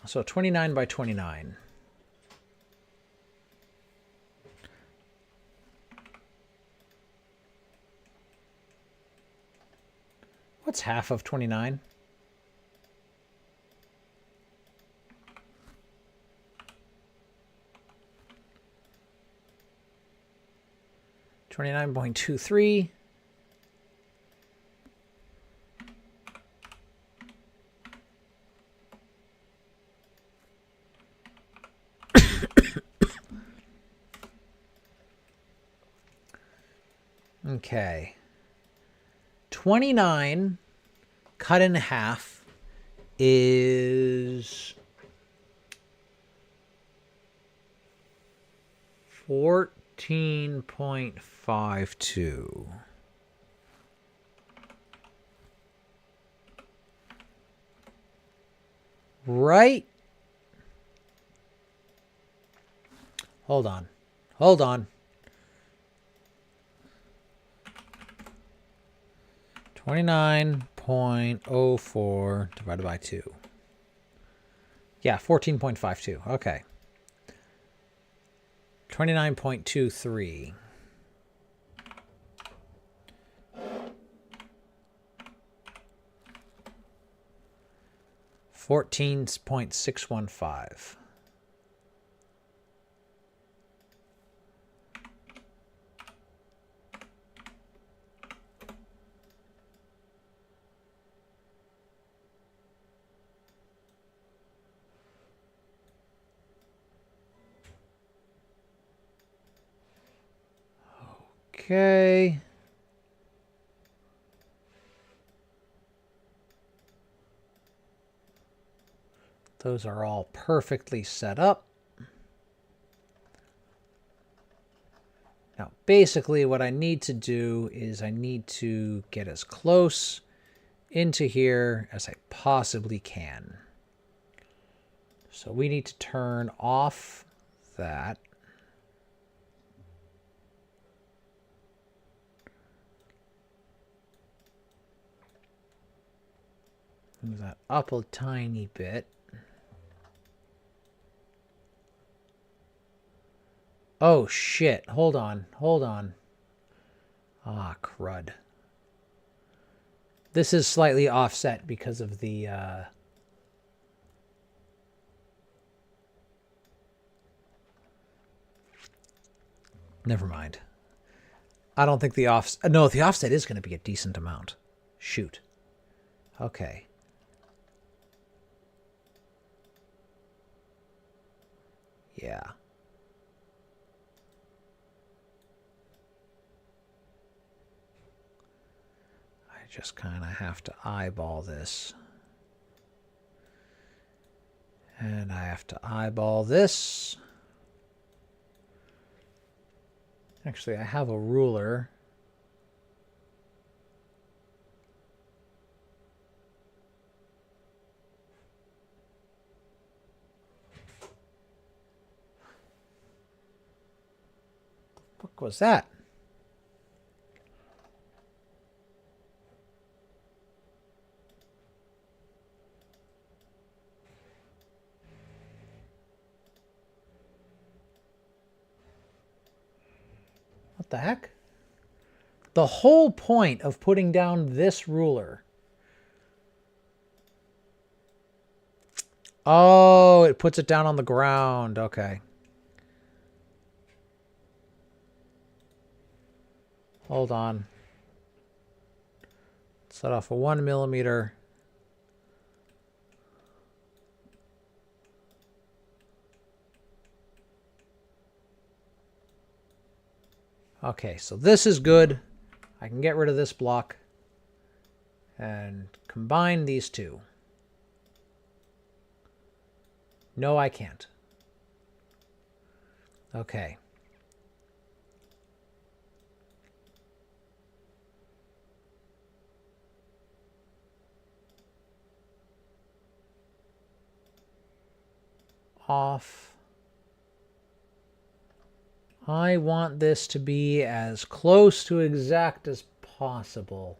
So 29 by 29. What's half of 29? $29.23. Okay. 29 cut in half is 14.52. Right? Hold on. Hold on. 29.04 divided by 2. Yeah, 14.52. Okay. 29.23. 14.615. Okay. Those are all perfectly set up. Now, basically what I need to do is I need to get as close into here as I possibly can. So we need to turn off that. Move that up a tiny bit. Oh, shit. Hold on. Hold on. Ah, crud. This is slightly offset because of the... Never mind. I don't think the offset... No, the offset is going to be a decent amount. Shoot. Okay. Yeah. I just kind of have to eyeball this. And I have to eyeball this. Actually, I have a ruler. What the fuck was that? What the heck? The whole point of putting down this ruler. Oh, it puts it down on the ground. Okay. Hold on. Set off a 1 millimeter. Okay, so this is good. I can get rid of this block and combine these two. No, I can't. Okay. Off. I want this to be as close to exact as possible.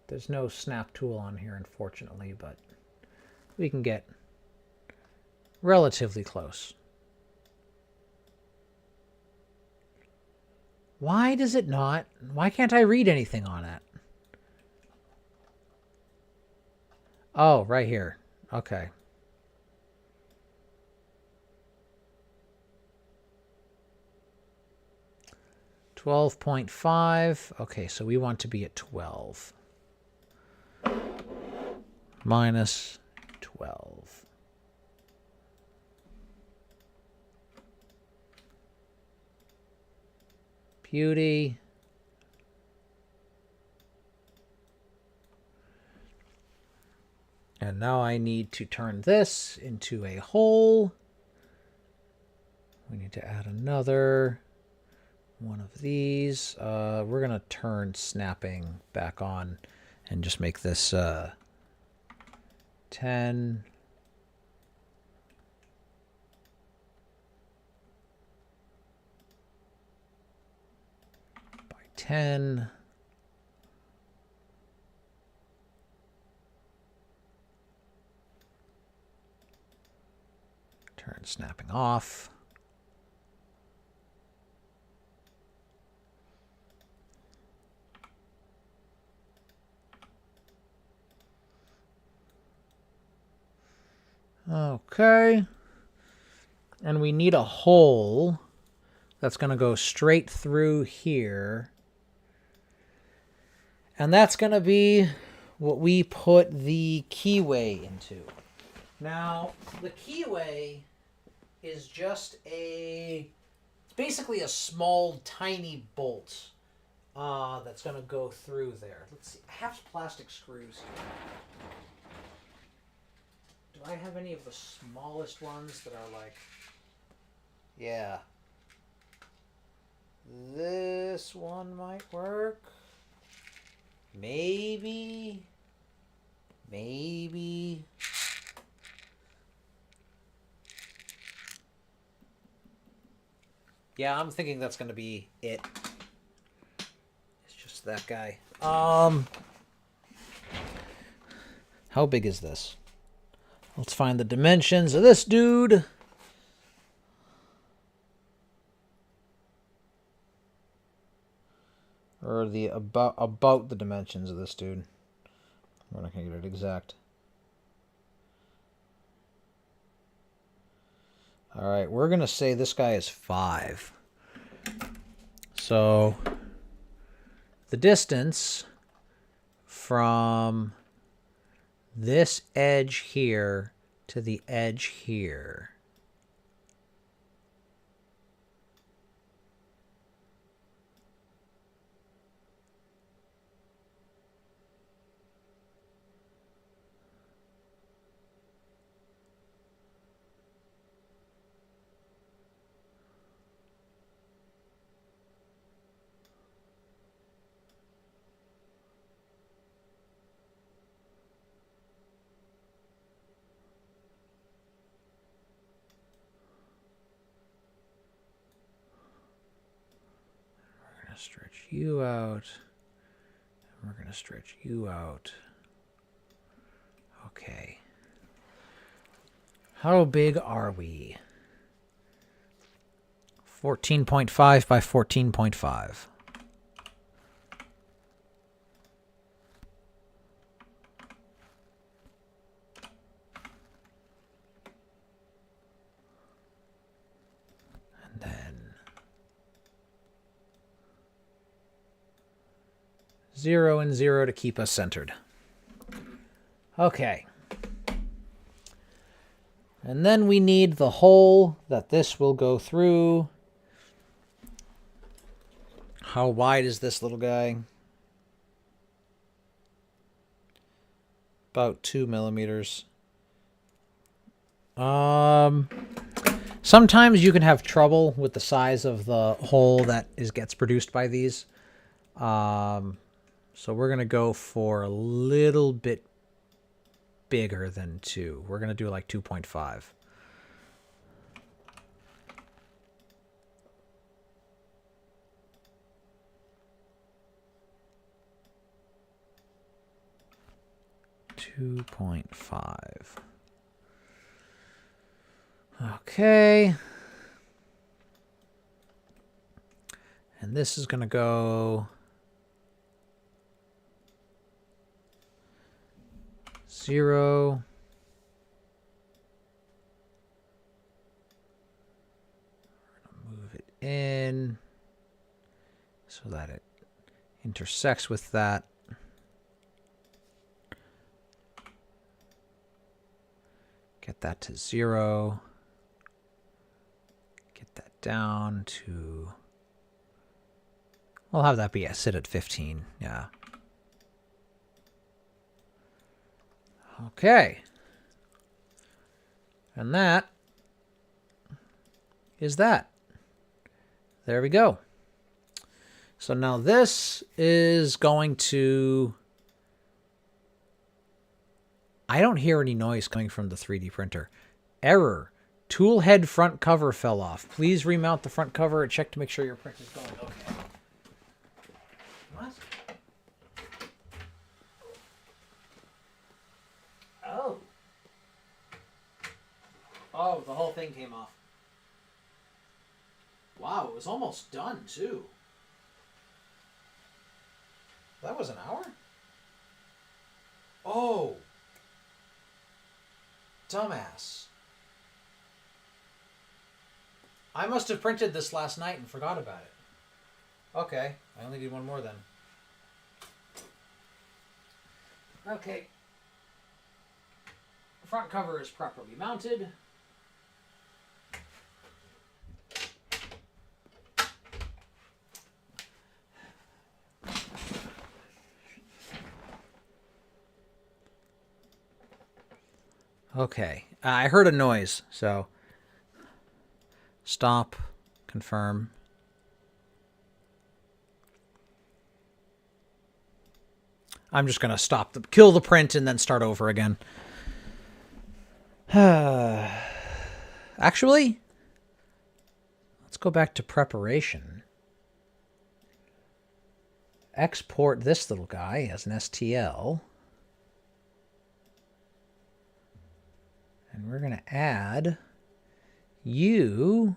There's no snap tool on here, unfortunately, but we can get relatively close. Why does it not? Why can't I read anything on it? Oh, right here. Okay. $12.5. Okay, so we want to be at 12. Minus 12. Beauty. And now I need to turn this into a hole. We need to add another one of these. We're going to turn snapping back on and just make this 10. By 10. Turn snapping off. Okay. And we need a hole that's going to go straight through here. And that's going to be what we put the keyway into. Now, the keyway is just it's basically a small, tiny bolt that's going to go through there. Let's see. I have plastic screws here. Do I have any of the smallest ones that are like... Yeah. This one might work. Maybe. Maybe. Yeah, I'm thinking that's going to be it. It's just that guy. How big is this? Let's find the dimensions of this dude. Or the about the dimensions of this dude. We're not going to get it exact. All right, we're going to say this guy is 5. So the distance from this edge here to the edge here. Stretch you out. And we're going to stretch you out. Okay. How big are we? 14.5 by 14.5. And then 0 and 0 to keep us centered. Okay. And then we need the hole that this will go through. How wide is this little guy? About 2 millimeters. Sometimes you can have trouble with the size of the hole that gets produced by these. So we're going to go for a little bit bigger than 2. We're going to do like 2.5. Okay. And this is going to go 0. Move it in so that it intersects with that. Get that to 0. Get that down to... We'll have that be sit at 15. Yeah. Okay. And that is that. There we go. So now this is going to... I don't hear any noise coming from the 3D printer. Error. Tool head front cover fell off. Please remount the front cover and check to make sure your print is going okay. What? Oh. Oh, the whole thing came off. Wow, it was almost done, too. That was an hour? Oh. Dumbass. I must have printed this last night and forgot about it. Okay, I only need one more then. Okay. The front cover is properly mounted. Okay, I heard a noise, so stop, confirm. I'm just going to kill the print and then start over again. Actually, let's go back to preparation. Export this little guy as an STL. And we're going to add you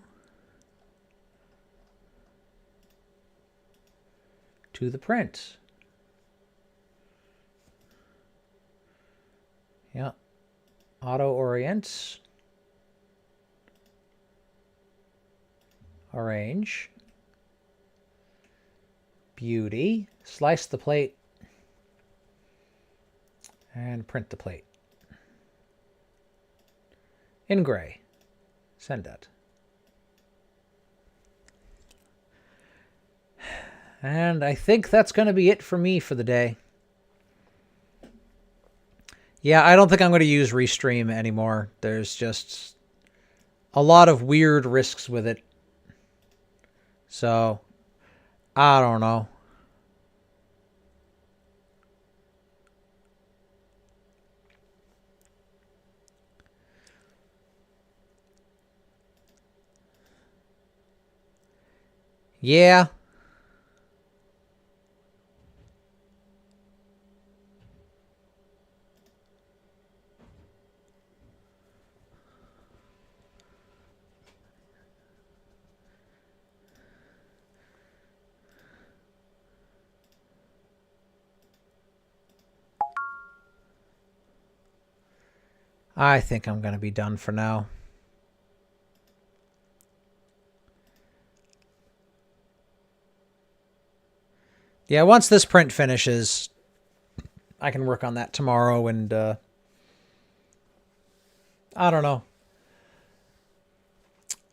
to the print. Yeah. Auto orient. Arrange. Beauty. Slice the plate. And print the plate. In gray. Send it. And I think that's going to be it for me for the day. Yeah, I don't think I'm going to use Restream anymore. There's just a lot of weird risks with it. So, I don't know. Yeah. I think I'm going to be done for now. Yeah, once this print finishes, I can work on that tomorrow and, I don't know.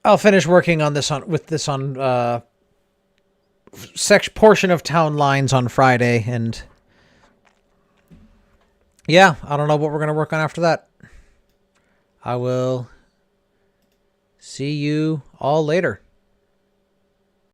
I'll finish working on this on portion of town lines on Friday, and yeah, I don't know what we're going to work on after that. I will see you all later.